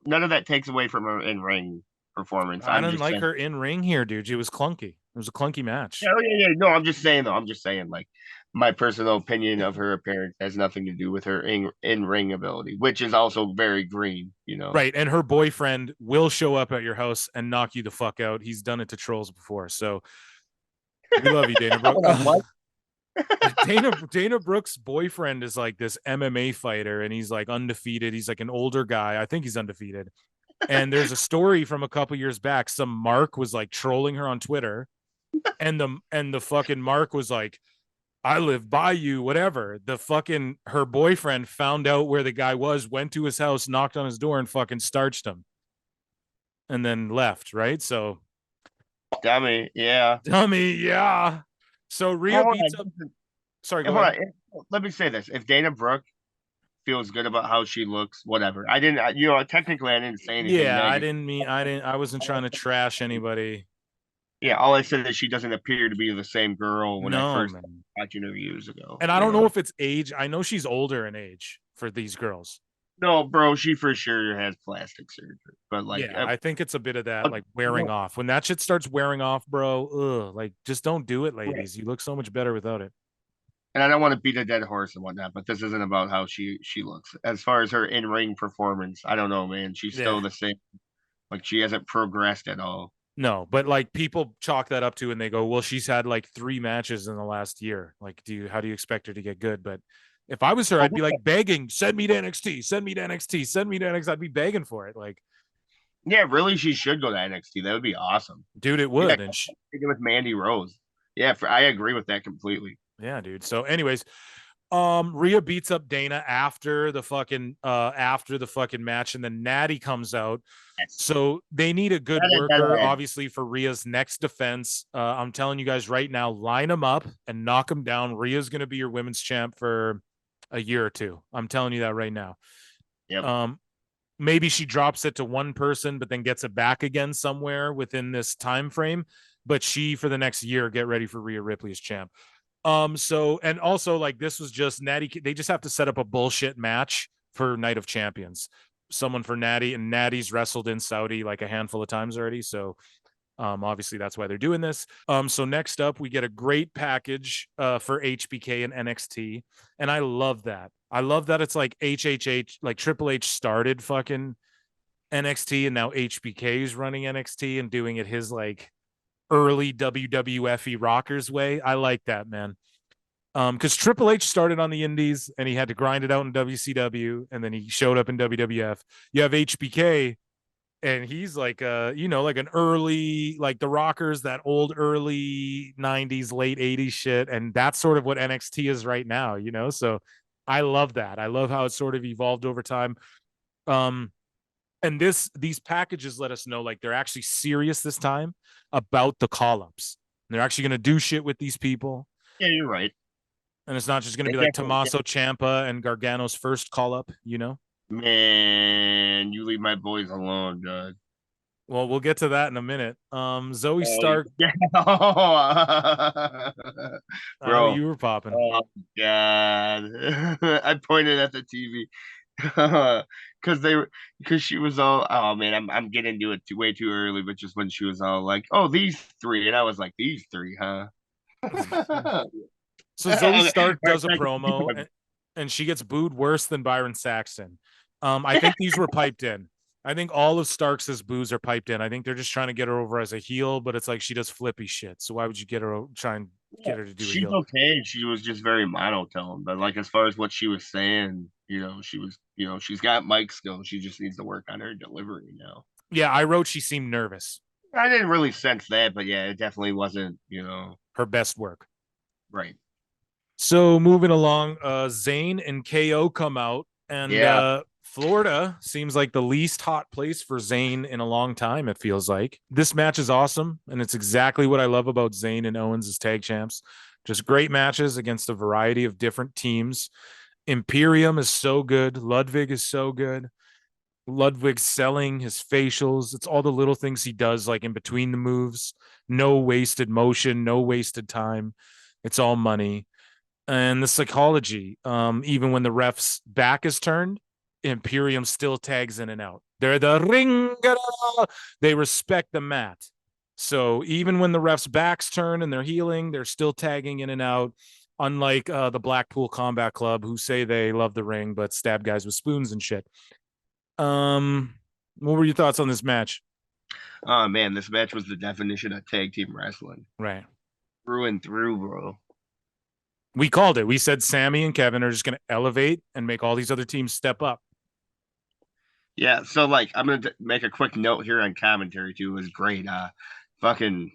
none of that takes away from her in ring performance. I didn't like her in ring here, dude. It was clunky. It was a clunky match. Yeah. No, I'm just saying though. I'm just saying, like, my personal opinion of her appearance has nothing to do with her in ring ability, which is also very green. Right. And her boyfriend will show up at your house and knock you the fuck out. He's done it to trolls before. So we love you, Dana Brooke. Dana Brooke's boyfriend is like this MMA fighter, and he's like undefeated. He's like an older guy. I think he's undefeated. And there's a story from a couple years back. Some Mark was like trolling her on Twitter, and the fucking Mark was like, "I live by you," whatever. Her boyfriend found out where the guy was, went to his house, knocked on his door, and fucking starched him, and then left. Right? So, dummy, yeah. So Rhea beats up. Sorry, go ahead. Let me say this: if Dana Brooke feels good about how she looks, whatever. I didn't, technically, I didn't say anything. Yeah, negative. I wasn't trying to trash anybody. Yeah, all I said is she doesn't appear to be the same girl when I first watched her years ago. And I don't know if it's age. I know she's older in age for these girls. No, bro, she for sure has plastic surgery. But like, yeah, I think it's a bit of that, like wearing off. When that shit starts wearing off, bro, like just don't do it, ladies. You look so much better without it. And I don't want to beat a dead horse and whatnot, but this isn't about how she looks. As far as her in-ring performance, I don't know, man. She's still the same. Like, she hasn't progressed at all. No, but like people chalk that up to, and they go, well, she's had like 3 matches in the last year. Like, how do you expect her to get good? But if I was her, I'd be like begging, send me to NXT, send me to NXT, send me to NXT. I'd be begging for it. Like, yeah, really, she should go to NXT. That would be awesome. Dude, it would. Yeah, and with Mandy Rose. Yeah, I agree with that completely. Yeah, dude. So anyways, Rhea beats up Dana after the fucking match, and then Natty comes out. Yes. So they need a good worker, obviously, for Rhea's next defense. I'm telling you guys right now, line them up and knock them down. Rhea's going to be your women's champ for a year or 2. I'm telling you that right now. Yep. Maybe she drops it to one person, but then gets it back again somewhere within this time frame. But she, for the next year, get ready for Rhea Ripley as champ. So, and also, like, this was just Natty. They just have to set up a bullshit match for Night of Champions. Someone for Natty, and Natty's wrestled in Saudi like a handful of times already. So, obviously that's why they're doing this. So next up, we get a great package for HBK and NXT. And I love that. I love that it's like HHH, like Triple H started fucking NXT, and now HBK is running NXT and doing it his like early WWF rockers way. I like that, man. Because Triple H started on the indies and he had to grind it out in WCW, and then he showed up in WWF. You have HBK and he's like like an early, like the Rockers, that old early 90s late 80s shit, and that's sort of what NXT is right now, so I love that. I love how it sort of evolved over time. And these packages let us know like they're actually serious this time about the call-ups. They're actually going to do shit with these people, Yeah, you're right. and it's not just going to They be like definitely, Tommaso Ciampa and Gargano's first call-up. man, you leave my boys alone, Doug. Well, we'll get to that in a minute. Zoe Oh, Stark. yeah. Bro. You were popping. Oh God. I pointed at the TV. Because because she was all, oh man, I'm getting to it way too early, but just when she was all like, oh, these three, and I was like, these three, huh? So Zoe Okay. Stark All right, does a keep promo, going. and she gets booed worse than Byron Saxton. I think these were piped in. I think all of Starks' boos are piped in. I think they're just trying to get her over as a heel, but it's like she does flippy shit. So why would you try and Yeah, get her to do a she's heel? okay. She was just very monotone, but like as far as what she was saying, she's got mic skills. She just needs to work on her delivery now. Yeah, I wrote she seemed nervous. I didn't really sense that, but yeah, it definitely wasn't, Her best work. right. So moving along, Zayn and KO come out, and Yeah. Florida seems like the least hot place for Zayn in a long time. It feels like this match is awesome, and it's exactly what I love about Zayn and Owens as tag champs. Just great matches against a variety of different teams. Imperium is so good. Ludwig is so good. Ludwig selling his facials. It's all the little things he does, like in between the moves. No wasted motion, no wasted time. It's all money. And the psychology, even when the ref's back is turned, Imperium still tags in and out. They're the ring. They respect the mat. So even when the ref's back's turned and they're healing, they're still tagging in and out. Unlike the Blackpool Combat Club, who say they love the ring but stab guys with spoons and shit. What were your thoughts on this match? Oh man, this match was the definition of tag team wrestling. Right. Through and through, bro. We called it. We said Sami and Kevin are just going to elevate and make all these other teams step up. Yeah, so like I'm gonna make a quick note here on commentary too. It was great. Fucking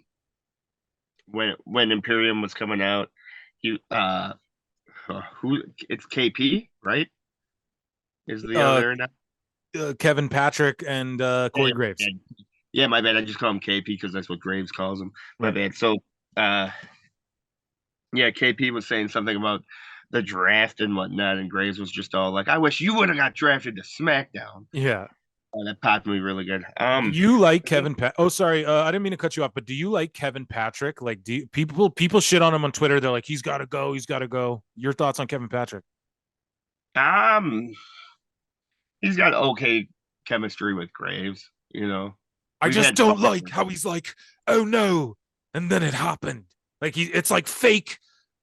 when Imperium was coming out, he who it's KP, right? Is the Uh, other Kevin Patrick and Corey Graves. Yeah, my bad. I just call him KP because that's what Graves calls him. My Right. bad. So yeah, KP was saying something about the draft and whatnot, and Graves was just all like, "I wish you would have got drafted to SmackDown." Yeah. That popped me really good. Do you like Kevin? Oh, sorry. I didn't mean to cut you off, but do you like Kevin Patrick? Like, people shit on him on Twitter? They're like, he's got to go. He's got to go. Your thoughts on Kevin Patrick? um, he's got okay chemistry with Graves. I We've just had don't fun. like how he's like, oh no, and then it happened. Like it's like fake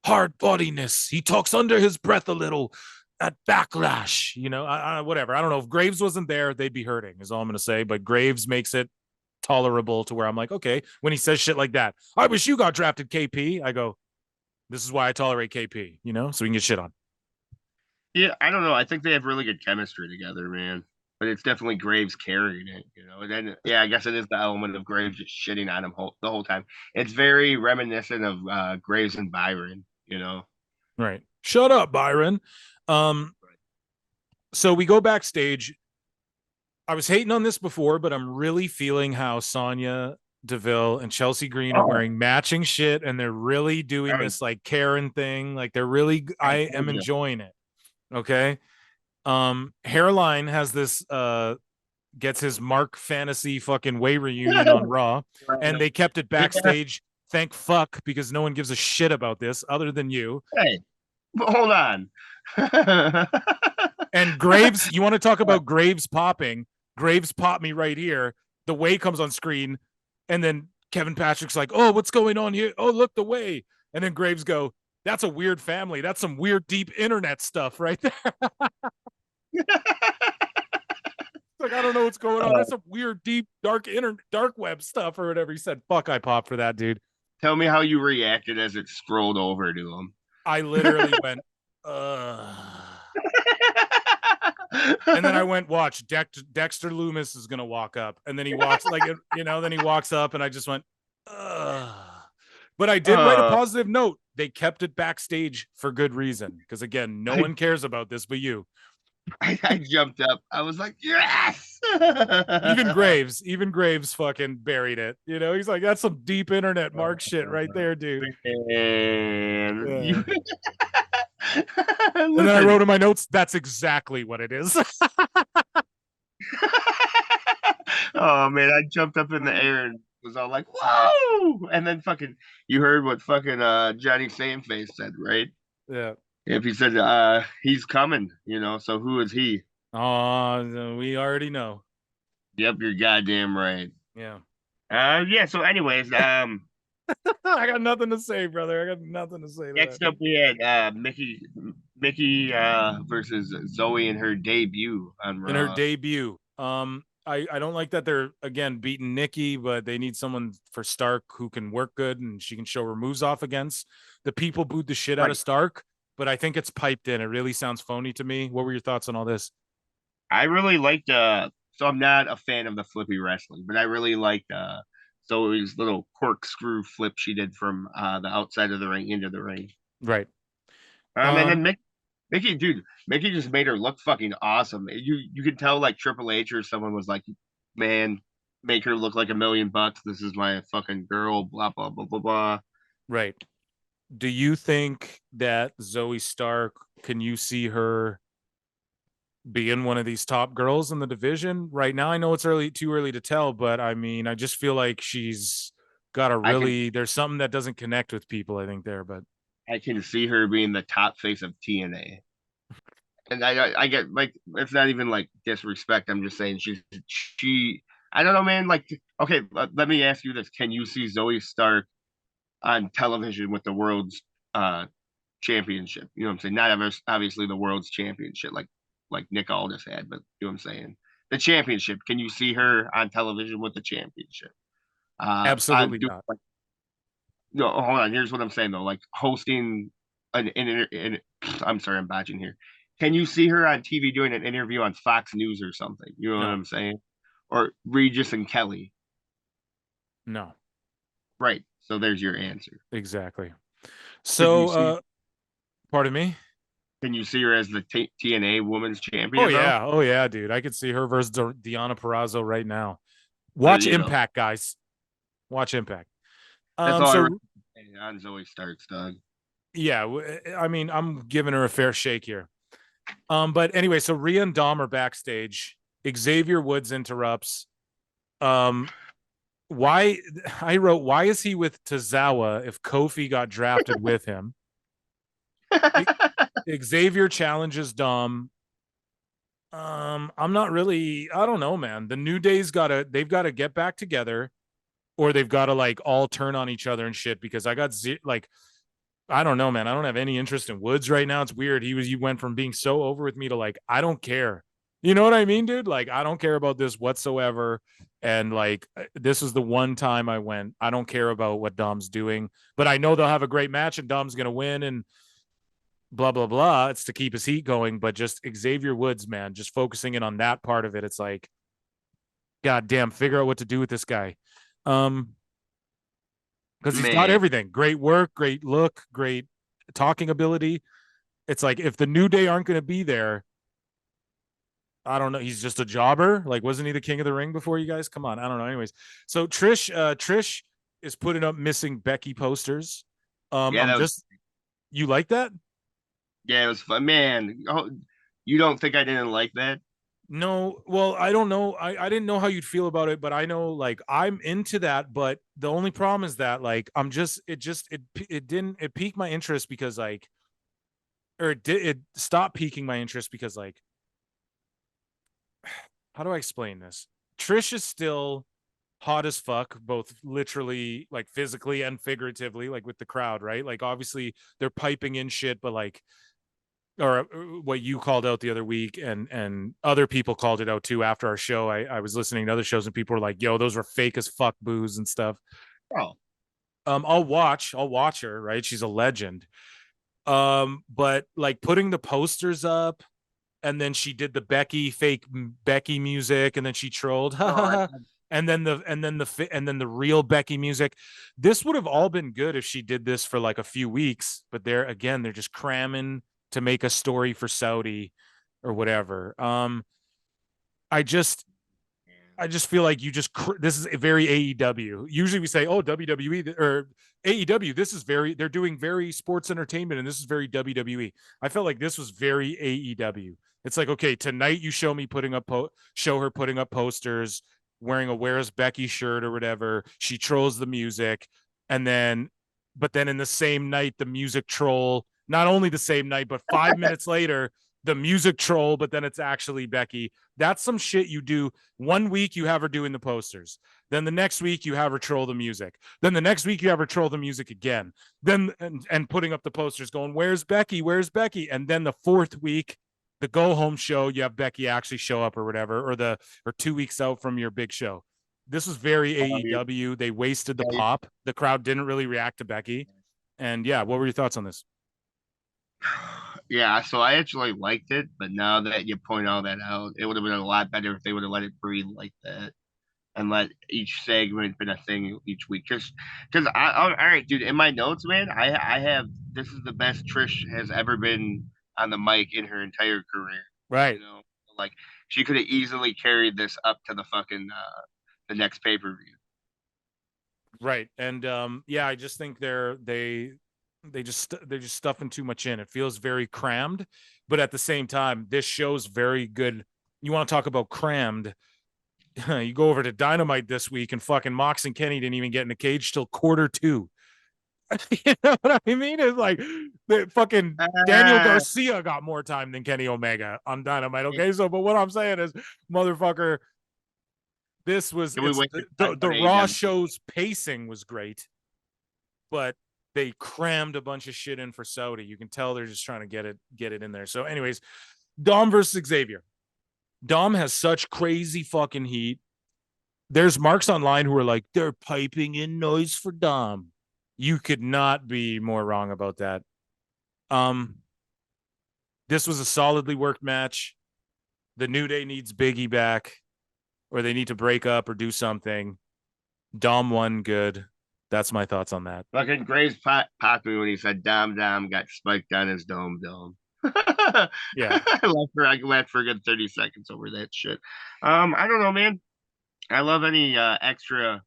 hard bodiness. He talks under his breath a little at Backlash. Whatever. I don't know if Graves wasn't there, they'd be hurting. Is all I'm gonna say. But Graves makes it tolerable to where I'm like, okay, when he says shit like that, I wish you got drafted, KP. I go, this is why I tolerate KP. So we can get shit on. Yeah, I don't know. I think they have really good chemistry together, man. But it's definitely Graves carrying it, And then, yeah, I guess it is the element of Graves just shitting on him the whole time. It's very reminiscent of Graves and Byron. Right. Shut up, Byron. Um, so we go backstage. I was hating on this before, but I'm really feeling how Sonya Deville and Chelsea Green are wearing matching shit, and they're really doing this like Karen thing. Like they're really, I am enjoying it. Okay. Hairline has this gets his Mark Fantasy fucking way reunion on Raw, and they kept it backstage. Thank fuck, because no one gives a shit about this other than you. Hey, hold on. And Graves, you want to talk about Graves popping? Graves popped me right here. The way comes on screen, and then Kevin Patrick's like, "Oh, what's going on here? Oh, look, the way." And then Graves go, "That's a weird family. That's some weird deep internet stuff right there." Like, I don't know what's going on. That's some weird deep dark web stuff or whatever. He said, "Fuck, I popped for that, dude." Tell me how you reacted as it scrolled over to him. I literally went, And then I went, watch, Dexter Loomis is gonna walk up, and then he walks then he walks up, and I just went, ugh. But I did write a positive note. They kept it backstage for good reason, because again, no one cares about this but you. I jumped up. I was like, yes. Even Graves fucking buried it. He's like, that's some deep internet Mark shit right there, dude. Man, yeah. And then I wrote in my notes, that's exactly what it is. Oh man, I jumped up in the air and was all like, whoa! And then fucking you heard what fucking Johnny Sameface said, right? Yeah. If he said he's coming, so who is he? Oh, we already know. Yep, you're goddamn right. Yeah. Yeah, so anyways, I got nothing to say, brother. I got nothing to say. Next up we had Mickey versus Zoey in her debut on Raw. In her debut. I don't like that they're again beating Nikki, but they need someone for Stark who can work good and she can show her moves off against. The people booed the shit out of Stark, but I think it's piped in. It really sounds phony to me. What were your thoughts on all this? I really liked so I'm not a fan of the flippy wrestling, but I really liked Zoe's little corkscrew flip she did from the outside of the ring into the ring. Right. And then Mickey just made her look fucking awesome. You could tell like Triple H or someone was like, man, make her look like $1 million. This is my fucking girl, blah, blah, blah, blah, blah. Right. Do you think that Zoey Stark, can you see her being one of these top girls in the division right now? I know it's too early to tell, but I mean, I just feel like she's got there's something that doesn't connect with people, I think there, but I can see her being the top face of TNA. And I get like, it's not even like disrespect. I'm just saying she I don't know, man. Like, okay, let me ask you this: can you see Zoey Stark on television with the world's championship? You know what I'm saying? Not obviously the world's championship, like Nick Aldis had, but you know what I'm saying? The championship. Can you see her on television with the championship? absolutely not. No, hold on. Here's what I'm saying though. Like hosting I'm sorry, I'm botching here. Can you see her on TV doing an interview on Fox News or something? You know what I'm saying? Or Regis and Kelly? No. Right. So there's your answer. Exactly. So, pardon me? Can you see her as the TNA Women's Champion? Oh yeah, dude. I could see her versus Deonna Purrazzo right now. Watch Impact, guys. Watch Impact. That's all on Zoey Starks, Doug. Yeah, I mean, I'm giving her a fair shake here. But anyway, so Rhea and Dom are backstage. Xavier Woods interrupts. Why is he with Tozawa if Kofi got drafted with him? Xavier challenges Dom. I'm not really, I don't know, man. The New Day's they've got to get back together, or they've got to like all turn on each other and shit, because I don't know, man. I don't have any interest in Woods right now. It's weird. He went from being so over with me to like, I don't care. You know what I mean, dude? Like, I don't care about this whatsoever. And like, this is the one time I went, I don't care about what Dom's doing, but I know they'll have a great match and Dom's going to win and blah, blah, blah. It's to keep his heat going. But just Xavier Woods, man, just focusing in on that part of it. It's like, God damn, figure out what to do with this guy. Because he's got everything. Great work, great look, great talking ability. It's like, if the New Day aren't going to be there, I don't know. He's just a jobber. Like, wasn't he the king of the ring before, you guys? Come on. I don't know. Anyways, so Trish is putting up missing Becky posters. You like that? Yeah, it was fun, man. Oh, you don't think I didn't like that? No, well, I don't know. I didn't know how you'd feel about it, but I know like I'm into that. But the only problem is that like it piqued my interest because like, or it stopped piquing my interest because like, how do I explain this? Trish is still hot as fuck, both literally, like physically and figuratively, like with the crowd, right? Like obviously they're piping in shit, but like, or what you called out the other week, and other people called it out too after our show. I was listening to other shows and people were like, yo, those were fake as fuck boos and stuff. Oh. I'll watch her, right? She's a legend. But like putting the posters up, and then she did the fake Becky music, and then she trolled, No, and then the real Becky music. This would have all been good if she did this for like a few weeks, but they're just cramming to make a story for Saudi or whatever. I just I just feel like this is a very AEW. Usually we say, oh, WWE or AEW, they're doing very sports entertainment, and this is very WWE. I felt like this was very AEW. It's like, okay, tonight you show her putting up posters, wearing a Where's Becky shirt or whatever. She trolls the music, but then in the same night, the music troll, not only the same night, but 5 minutes later, the music troll, but then it's actually Becky. That's some shit you do. One week you have her doing the posters. Then the next week you have her troll the music. Then the next week you have her troll the music again. Then and putting up the posters going, where's Becky? Where's Becky? And then the fourth week, the go home show, you have Becky actually show up or whatever, or 2 weeks out from your big show. This was very AEW. They wasted the pop. The crowd didn't really react to Becky. And yeah, what were your thoughts on this? Yeah, so I actually liked it, but now that you point all that out, it would have been a lot better if they would have let it breathe like that and let each segment been a thing each week. Because all right, dude, in my notes, man, I have this is the best Trish has ever been on the mic in her entire career. Right. You know, like she could have easily carried this up to the fucking the next pay per view. Right. And yeah, I just think they're just stuffing too much in. It feels very crammed, but at the same time, this show's very good. You want to talk about crammed? You go over to Dynamite this week, and fucking Mox and Kenny didn't even get in the cage till quarter two. You know what I mean? It's like the fucking Daniel Garcia got more time than Kenny Omega on Dynamite. Okay, so but what I'm saying is, motherfucker, this was the Raw show's pacing was great, but they crammed a bunch of shit in for Saudi. You can tell they're just trying to get it in there. So, anyways, Dom versus Xavier. Dom has such crazy fucking heat. There's marks online who are like, they're piping in noise for Dom. You could not be more wrong about that. This was a solidly worked match. The New Day needs Biggie back, or they need to break up or do something. Dom won good. That's my thoughts on that. Fucking Graves popped me when he said Dom got spiked on his dome. Yeah. I laughed for a good 30 seconds over that shit. I don't know, man. I love any extra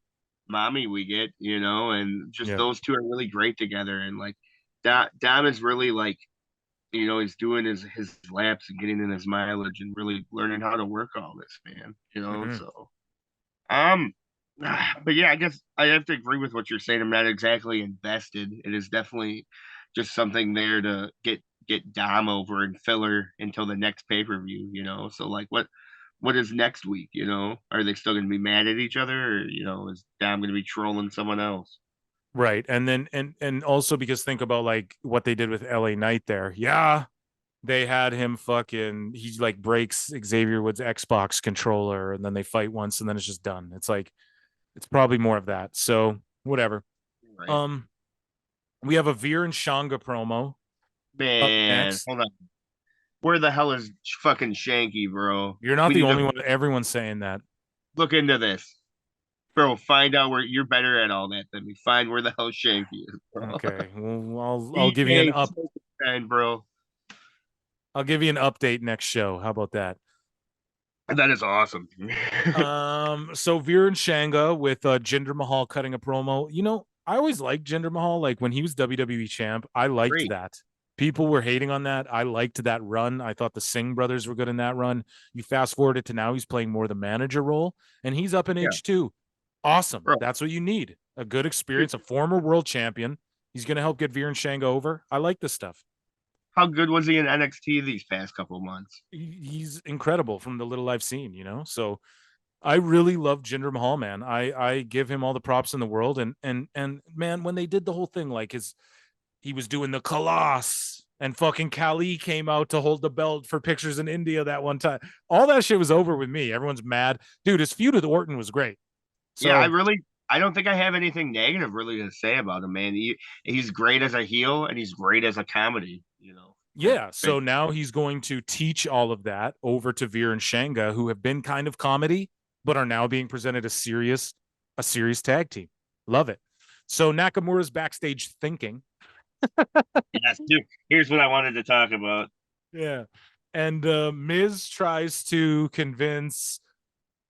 mommy we get, and just those two are really great together. And like Dom is really like, he's doing his laps and getting in his mileage and really learning how to work all this, man. So but yeah, I guess I have to agree with what you're saying. I'm not exactly invested. It is definitely just something there to get Dom over and filler until the next pay per view. So like, what is next week? Are they still going to be mad at each other, or is Dom going to be trolling someone else? Right, and then and also because think about like what they did with LA Knight there. Yeah, they had him he like breaks Xavier Woods' Xbox controller, and then they fight once, and then it's just done. It's like it's probably more of that. So whatever. Right. We have a Veer and Shanga promo. Man, hold on. Where the hell is fucking Shanky, bro? You're not the only one. Everyone's saying that. Look into this, bro. Find out where you're better at all that than me. Find where the hell Shanky is, bro. Okay, well, I'll give you an update, bro. I'll give you an update next show. How about that? That is awesome. So Veer and Shanga with Jinder Mahal cutting a promo. I always liked Jinder Mahal. Like when he was WWE champ, I liked that. People were hating on that. I liked that run. I thought the Singh brothers were good in that run. You fast forward it to now, he's playing more the manager role, and he's up in age too. Awesome. Bro. That's what you need. A good experience, a former world champion. He's going to help get Veer and Shanga over. I like this stuff. How good was he in NXT these past couple of months? He's incredible from the little I've seen, So I really love Jinder Mahal, man. I give him all the props in the world. And man, when they did the whole thing, like he was doing the Colossus and fucking Kali came out to hold the belt for pictures in India that one time. All that shit was over with me. Everyone's mad. Dude, his feud with Orton was great. So, yeah, I don't think I have anything negative really to say about him, man. He's great as a heel and he's great as a comedy, Yeah, so now he's going to teach all of that over to Veer and Shanga, who have been kind of comedy, but are now being presented a serious tag team. Love it. So Nakamura's backstage thinking. Yes, dude. Here's what I wanted to talk about. Yeah. And Miz tries to convince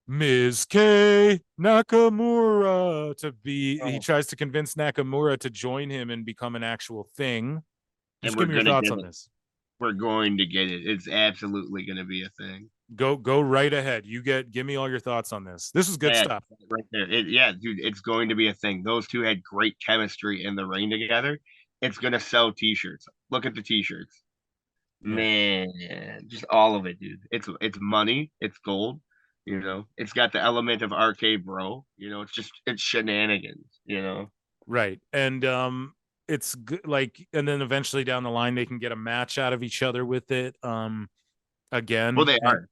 Ms. K Nakamura to be, he tries to convince Nakamura to join him and become an actual thing. Just give me your thoughts on this. We're going to get it. It's absolutely going to be a thing. Go right ahead. Give me all your thoughts on this. This is good stuff. Right there. Dude, it's going to be a thing. Those two had great chemistry in the ring together. It's going to sell t-shirts. Look at the t-shirts. Yeah. Man, just all of it, dude. It's money. It's gold. You know, it's got the element of arcade bro. You know, it's shenanigans. You know, right? And it's good. Like, and then eventually down the line, they can get a match out of each other with it. Again, well, they are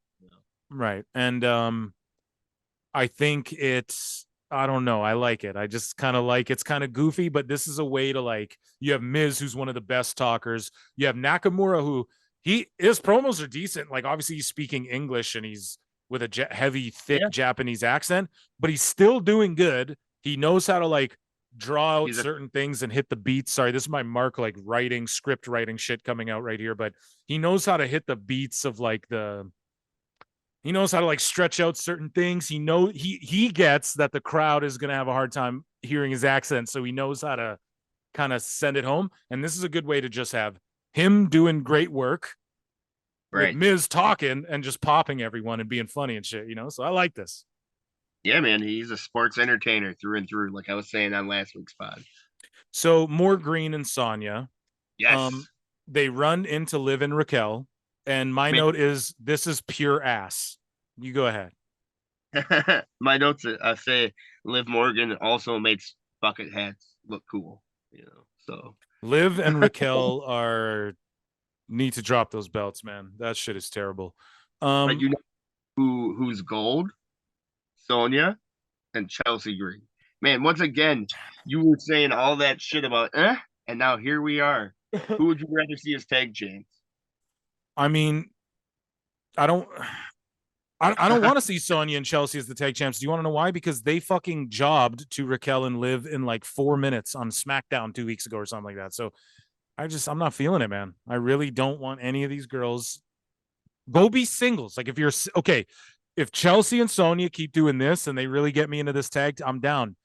right, and I think it's. I don't know. I like it. I just kind of like it's kind of goofy, but this is a way to like. You have Miz, who's one of the best talkers. You have Nakamura, who his promos are decent. Like, obviously, he's speaking English and he's with a heavy, thick Japanese accent, but he's still doing good. He knows how to like draw out certain things and hit the beats. Sorry, this is my mark, like script writing shit coming out right here, but he knows how to hit the beats of like he knows how to like stretch out certain things. He gets that the crowd is going to have a hard time hearing his accent, so he knows how to kind of send it home. And this is a good way to just have him doing great work, right, with Miz talking and just popping everyone and being funny and shit, you know? So I like this. Yeah, man, he's a sports entertainer through and through, like I was saying on last week's pod. So more Green and Sonya. Yes. They run into Liv and Raquel. And my note is, this is pure ass. You go ahead. My notes say Liv Morgan also makes bucket hats look cool, you know. So Liv and Raquel need to drop those belts, man. That shit is terrible. But you know who's gold? Sonya and Chelsea Green. Man, once again, you were saying all that shit about and now here we are. Who would you rather see as tag champs? I mean, I don't want to see Sonya and Chelsea as the tag champs. Do you want to know why? Because they fucking jobbed to Raquel and Liv in like 4 minutes on SmackDown 2 weeks ago or something like that. So I'm not feeling it, man. I really don't want any of these girls. Go be singles. Like, if Chelsea and Sonya keep doing this and they really get me into this tag, I'm down.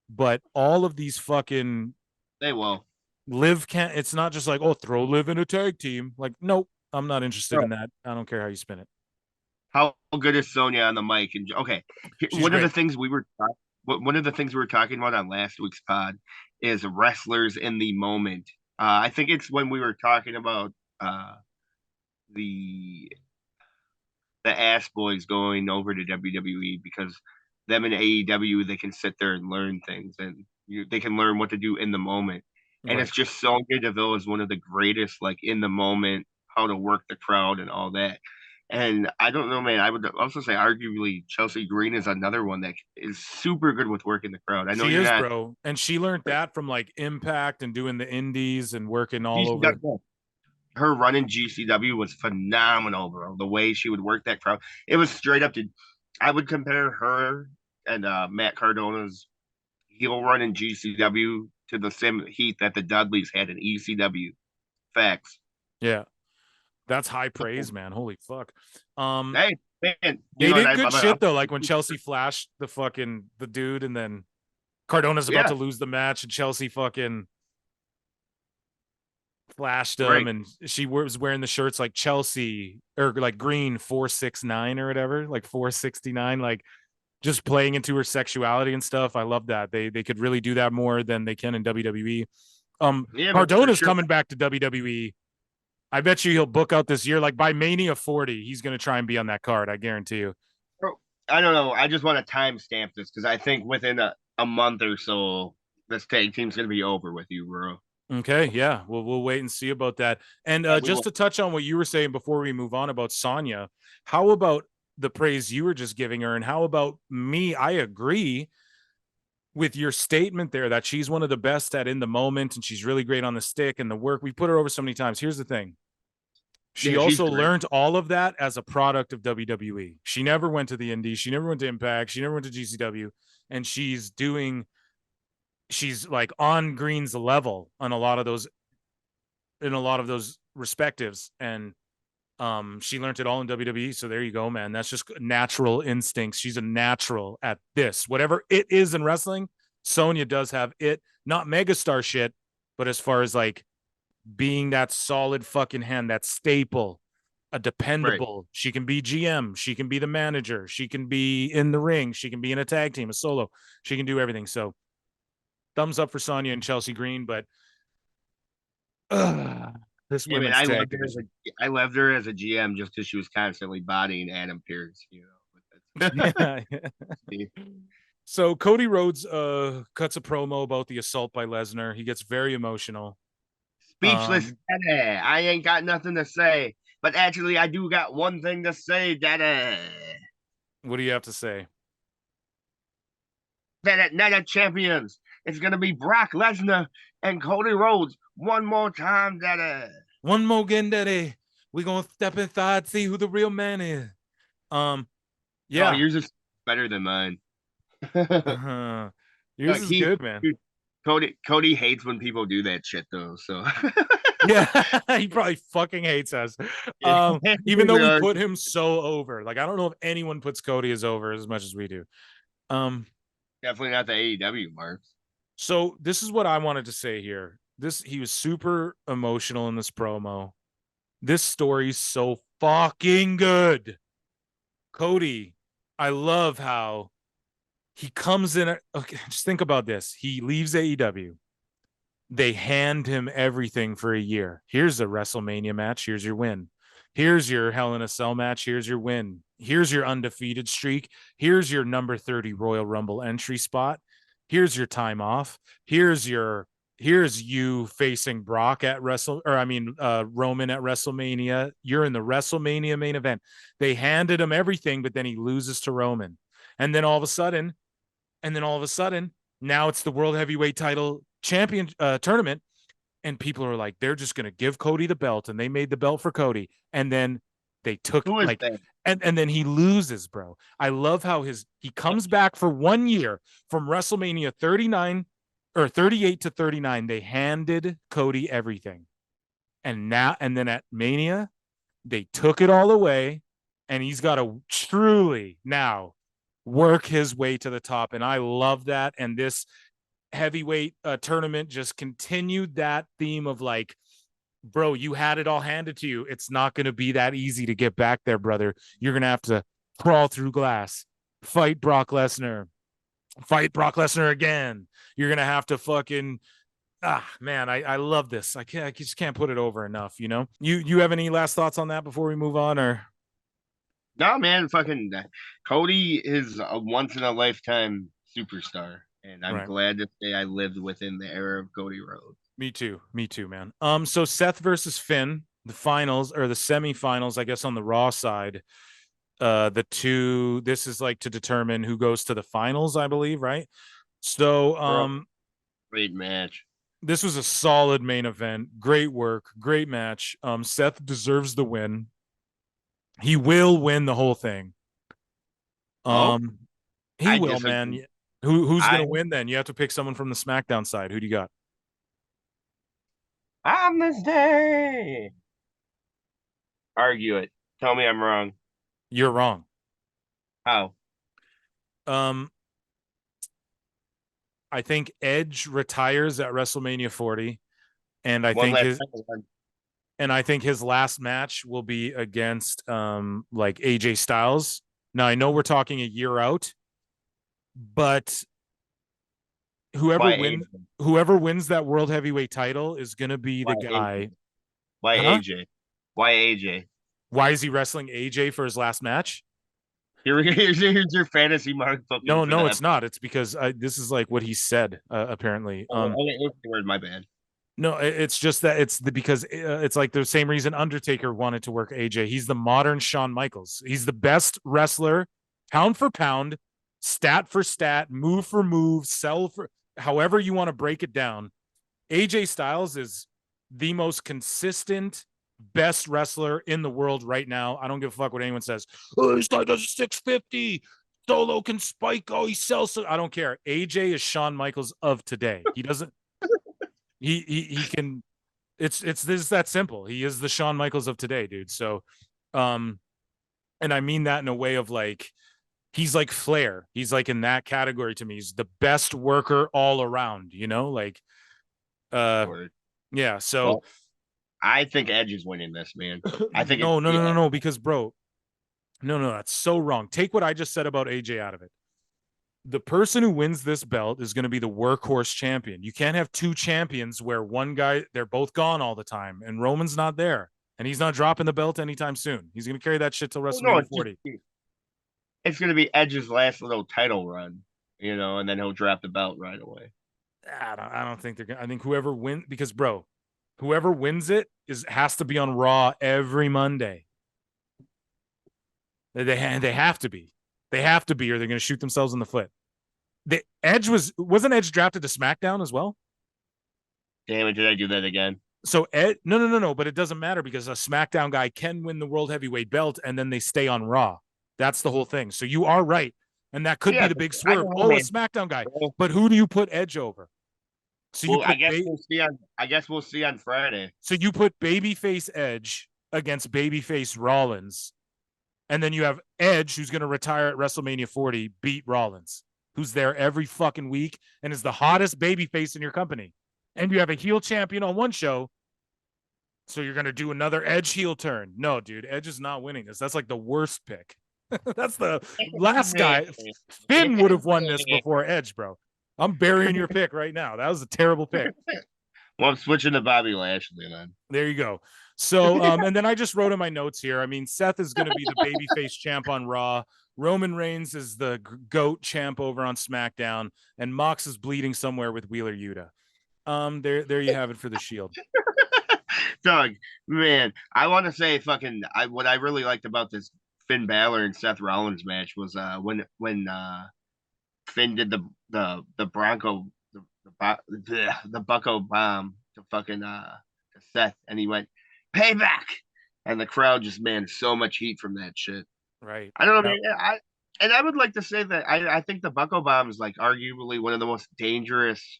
But all of these fucking they will. Liv can't. It's not just like, oh, throw Liv in a tag team. Like, nope. I'm not interested in that. I don't care how you spin it. How good is Sonya on the mic? And one of the things we were talking about on last week's pod is wrestlers in the moment. I think it's when we were talking about the Ass Boys going over to WWE, because them in AEW, they can sit there and learn things, and they can learn what to do in the moment. And it's just Sonya Deville is one of the greatest, like, in the moment, how to work the crowd and all that. And I don't know, man. I would also say arguably Chelsea Green is another one that is super good with working the crowd. I know she is, bro. And she learned that from like Impact and doing the indies and working all over. Her run in GCW was phenomenal, bro. The way she would work that crowd. It was straight up to, I would compare her and Matt Cardona's heel run in GCW to the same heat that the Dudleys had in ECW. Facts. Yeah. That's high praise, man. Holy fuck. Hey, man. They did good shit, though. Like when Chelsea flashed the dude, and then Cardona's about to lose the match, and Chelsea fucking flashed him, and she was wearing the shirts like Chelsea, or like Green 469 or whatever, like 469, like just playing into her sexuality and stuff. I love that. They could really do that more than they can in WWE. Cardona's coming back to WWE. I bet you he'll book out this year. Like by Mania 40, he's going to try and be on that card. I guarantee you. I don't know. I just want to timestamp this because I think within a month or so, this tag team's going to be over with you, bro. Okay. Yeah. We'll wait and see about that. And just to touch on what you were saying before we move on about Sonya, how about the praise you were just giving her? And how about me? I agree with your statement there that she's one of the best at in the moment, and she's really great on the stick and the work. We put her over so many times. Here's the thing. She Yeah, she's also great. learned all of that as a product of WWE. She never went to the Indies. She never went to Impact. She never went to GCW. And she's like on Green's level on a lot of those, in a lot of those respectives. And she learned it all in WWE. So there you go, man. That's just natural instincts. She's a natural at this. Whatever it is in wrestling, Sonya does have it. Not megastar shit, but as far as like being that solid fucking hand, that staple, a Right. dependable. She can be GM. She can be the manager. She can be in the ring. She can be in a tag team, a solo. She can do everything. So thumbs up for Sonya and Chelsea Green, but this Yeah, man, women's tag division. I loved her as a GM just because she was constantly bodying Adam Pearce. But Yeah. that's So Cody Rhodes cuts a promo about the assault by Lesnar. He gets very emotional. speechless. Daddy. I ain't got nothing to say, but actually, I do got one thing to say, Daddy. What do you have to say? That at Night of Champions, it's gonna be Brock Lesnar and Cody Rhodes one more time, Daddy. One more again, Daddy. We gonna step inside, see who the real man is. Um, Oh, yeah. yours is better than mine. Yours Like is good, man. dude, Cody hates when people do that shit though. So Yeah, he probably fucking hates us. yeah, Even though we put him so over. Like, I don't know if anyone puts Cody as over as much as we do. Um, definitely not the AEW marks. so this is what I wanted to say here. He was super emotional in this promo. This story's so fucking good. Cody, I love how he comes in. Okay, just think about this. He leaves AEW. They hand him everything for a year. Here's a WrestleMania match. Here's your win. Here's your Hell in a Cell match. Here's your win. Here's your undefeated streak. Here's your number 30 Royal Rumble entry spot. Here's your time off. Here's you facing Brock at Roman at WrestleMania. You're in the WrestleMania main event. They handed him everything, but then he loses to Roman. And then all of a sudden, now it's the World Heavyweight title champion tournament. And people are like, they're just going to give Cody the belt. And they made the belt for Cody. And then they took Who is like, that? and then he loses, bro. I love how he comes back for 1 year from WrestleMania 39 or 38 to 39. They handed Cody everything. And then at Mania, they took it all away. And he's got to truly now work his way to the top. And I love that. And this heavyweight tournament just continued that theme of like, bro, you had it all handed to you. It's not going to be that easy to get back there, brother. You're going to have to crawl through glass, fight Brock Lesnar again. You're going to have to fucking, man, I love this. I just can't put it over enough. You have any last thoughts on that before we move on, or? No, man, fucking Cody is a once in a lifetime superstar, and I'm Right. glad to say I lived within the era of Cody Rhodes. Me too, man. So Seth versus Finn, the finals or the semifinals, I guess on the Raw side. This is like to determine who goes to the finals, I believe, right? So Great match. this was a solid main event. Great work, great match. Seth deserves the win. He will win the whole thing. He will, man. Who's gonna win then? You have to pick someone from the SmackDown side. Who do you got? On this day. Argue it. Tell me I'm wrong. You're wrong. How? I think Edge retires at WrestleMania 40, and I One think last his last match will be against like AJ Styles. Now I know we're talking a year out, but whoever wins that World Heavyweight title is going to be the guy. Why AJ? Why AJ? Why is he wrestling AJ for his last match? Here's your fantasy mark. No, it's not. It's because this is like what he said, apparently. My bad. No, it's just that because it's like the same reason Undertaker wanted to work AJ. He's the modern Shawn Michaels. He's the best wrestler, pound for pound, stat for stat, move for move, sell for however you want to break it down. AJ Styles is the most consistent best wrestler in the world right now. I don't give a fuck what anyone says. Oh, this guy does a 650. Solo can spike. Oh, he sells. I don't care. AJ is Shawn Michaels of today. He doesn't. He can. It's this is that simple. He is the Shawn Michaels of today, dude. So, and I mean that in a way of like, he's like Flair. He's like in that category to me. He's the best worker all around. You know, like, yeah. So. Well, I think Edge is winning this, man. I think no, because bro, no, that's so wrong. Take what I just said about AJ out of it. The person who wins this belt is going to be the workhorse champion. You can't have two champions where one guy, they're both gone all the time, and Roman's not there, and he's not dropping the belt anytime soon. He's going to carry that shit till WrestleMania 40. It's going to be Edge's last little title run, you know, and then he'll drop the belt right away. I don't think they're going to. I think whoever wins, because, bro, whoever wins it has to be on Raw every Monday. They have to be. They have to be, or they're going to shoot themselves in the foot. The Edge wasn't Edge drafted to SmackDown as well? Damn it, did I do that again? So Ed, no, but it doesn't matter because a SmackDown guy can win the World Heavyweight belt and then they stay on Raw. That's the whole thing. So you are right, and that could be the big swerve. Oh, a SmackDown guy, but who do you put Edge over? So I guess we'll see on. I guess we'll see on Friday. So you put babyface Edge against babyface Rollins. And then you have Edge, who's going to retire at WrestleMania 40, beat Rollins, who's there every fucking week and is the hottest babyface in your company. And you have a heel champion on one show. So you're going to do another Edge heel turn. No, dude, Edge is not winning this. That's like the worst pick. That's the last guy. Finn would have won this before Edge, bro. I'm burying your pick right now. That was a terrible pick. Well, I'm switching to Bobby Lashley then. There you go. So, and then I just wrote in my notes here. I mean, Seth is going to be the babyface champ on Raw. Roman Reigns is the GOAT champ over on SmackDown, and Mox is bleeding somewhere with Wheeler Yuta. There you have it for the Shield. Doug, man, I want to say what I really liked about this Finn Balor and Seth Rollins match was when Finn did the Bronco the Bucko bomb to fucking to Seth, and he went payback, and the crowd just so much heat from that shit. Right. I don't know. Yep. I would like to say that I think the Bucko bomb is like arguably one of the most dangerous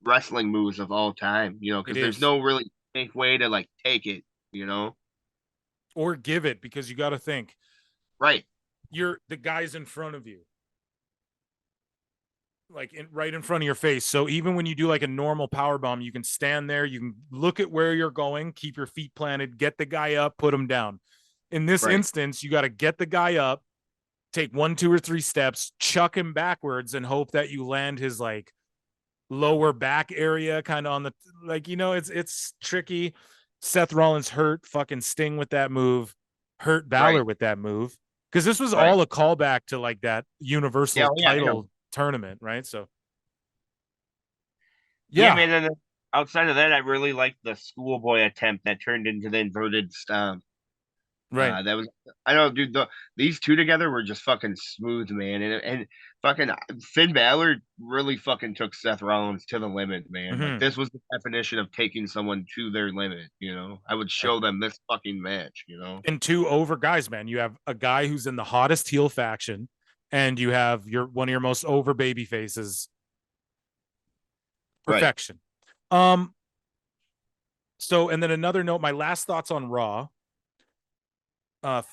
wrestling moves of all time. You know, because there's no really safe way to like take it. You know, or give it, because you got to think. Right. You're the guys in front of you. Like right in front of your face. So even when you do like a normal power bomb, you can stand there, you can look at where you're going, keep your feet planted, get the guy up, put him down. In this instance, you got to get the guy up, take 1, 2, or 3 steps, chuck him backwards, and hope that you land his like lower back area kind of on the, like, you know, it's tricky. Seth Rollins hurt fucking Sting with that move, hurt Balor with that move, because this was all a callback to like that Universal title tournament, right? So man, and outside of that, I really liked the schoolboy attempt that turned into the inverted stomp. Right. That was, I know, dude, these two together were just fucking smooth, man. And fucking Finn Balor really fucking took Seth Rollins to the limit, man. Like, this was the definition of taking someone to their limit, you know? I would show them this fucking match, you know? And 2 over guys, man. You have a guy who's in the hottest heel faction, and you have one of your most over baby faces. Perfection. So, and then another note, my last thoughts on Raw.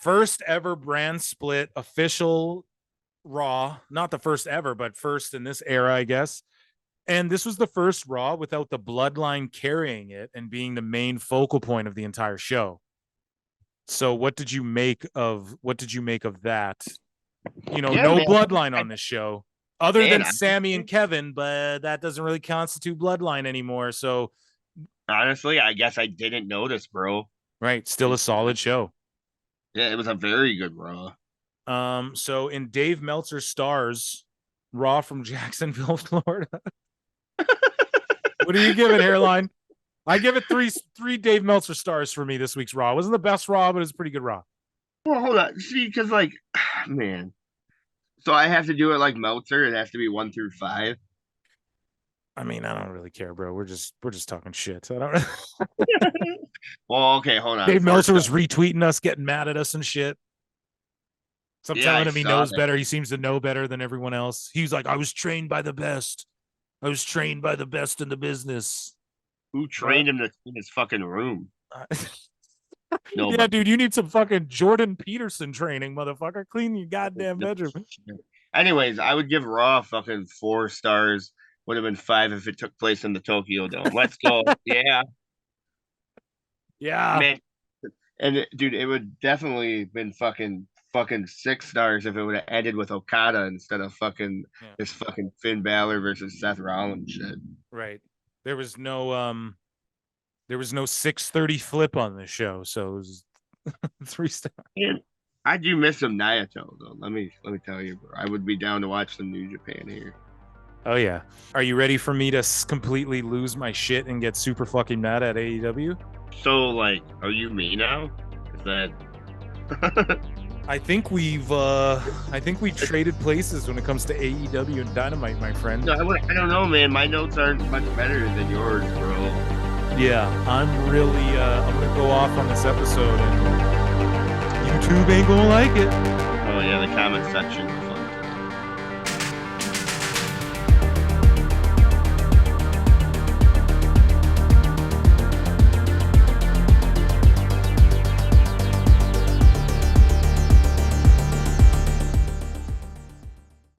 First ever brand split, official Raw. Not the first ever, but first in this era, I guess. And this was the first Raw without the Bloodline carrying it and being the main focal point of the entire show. So what did you make of that? You know, no Bloodline on this show other than Sami and Kevin, but that doesn't really constitute Bloodline anymore. So honestly, I guess I didn't notice, bro. Right. Still a solid show. Yeah, it was a very good Raw. So in Dave Meltzer stars, Raw from Jacksonville, Florida. What do you give it, Hairline? I give it three Dave Meltzer stars for me this week's Raw. It wasn't the best Raw, but it was a pretty good Raw. Well, hold on. See, because like, man. So I have to do it like Meltzer. It has to be 1 through 5. I mean, I don't really care, bro. We're just talking shit. I don't. Well, okay, hold on. Dave Meltzer was First retweeting us, getting mad at us and shit. So I'm Yeah, I telling him he saw knows that. better. He seems to know better than everyone else. He's like, I was trained by the best. I was trained by the best in the business. Who trained him to clean his fucking room? No, Yeah, dude, you need some fucking Jordan Peterson training, motherfucker. Clean your goddamn but bedroom. anyways, I would give Raw fucking 4 stars. Would have been 5 if it took place in the Tokyo Dome. Let's go. Yeah, Yeah. man. And dude, it would definitely been fucking 6 stars if it would have ended with Okada instead of fucking Yeah. this fucking Finn Balor versus Seth Rollins shit. Right. There was no 6:30 flip on this show, so it was 3 stars. And I do miss some Naito though. Let me tell you, bro. I would be down to watch some New Japan here. Oh yeah. Are you ready for me to completely lose my shit and get super fucking mad at AEW? So like, are you me now? Is that I think we traded places when it comes to AEW and Dynamite, my friend. I don't know, man. My notes aren't much better than yours, bro. Yeah, I'm gonna go off on this episode and YouTube ain't gonna like it. Oh yeah, the comment section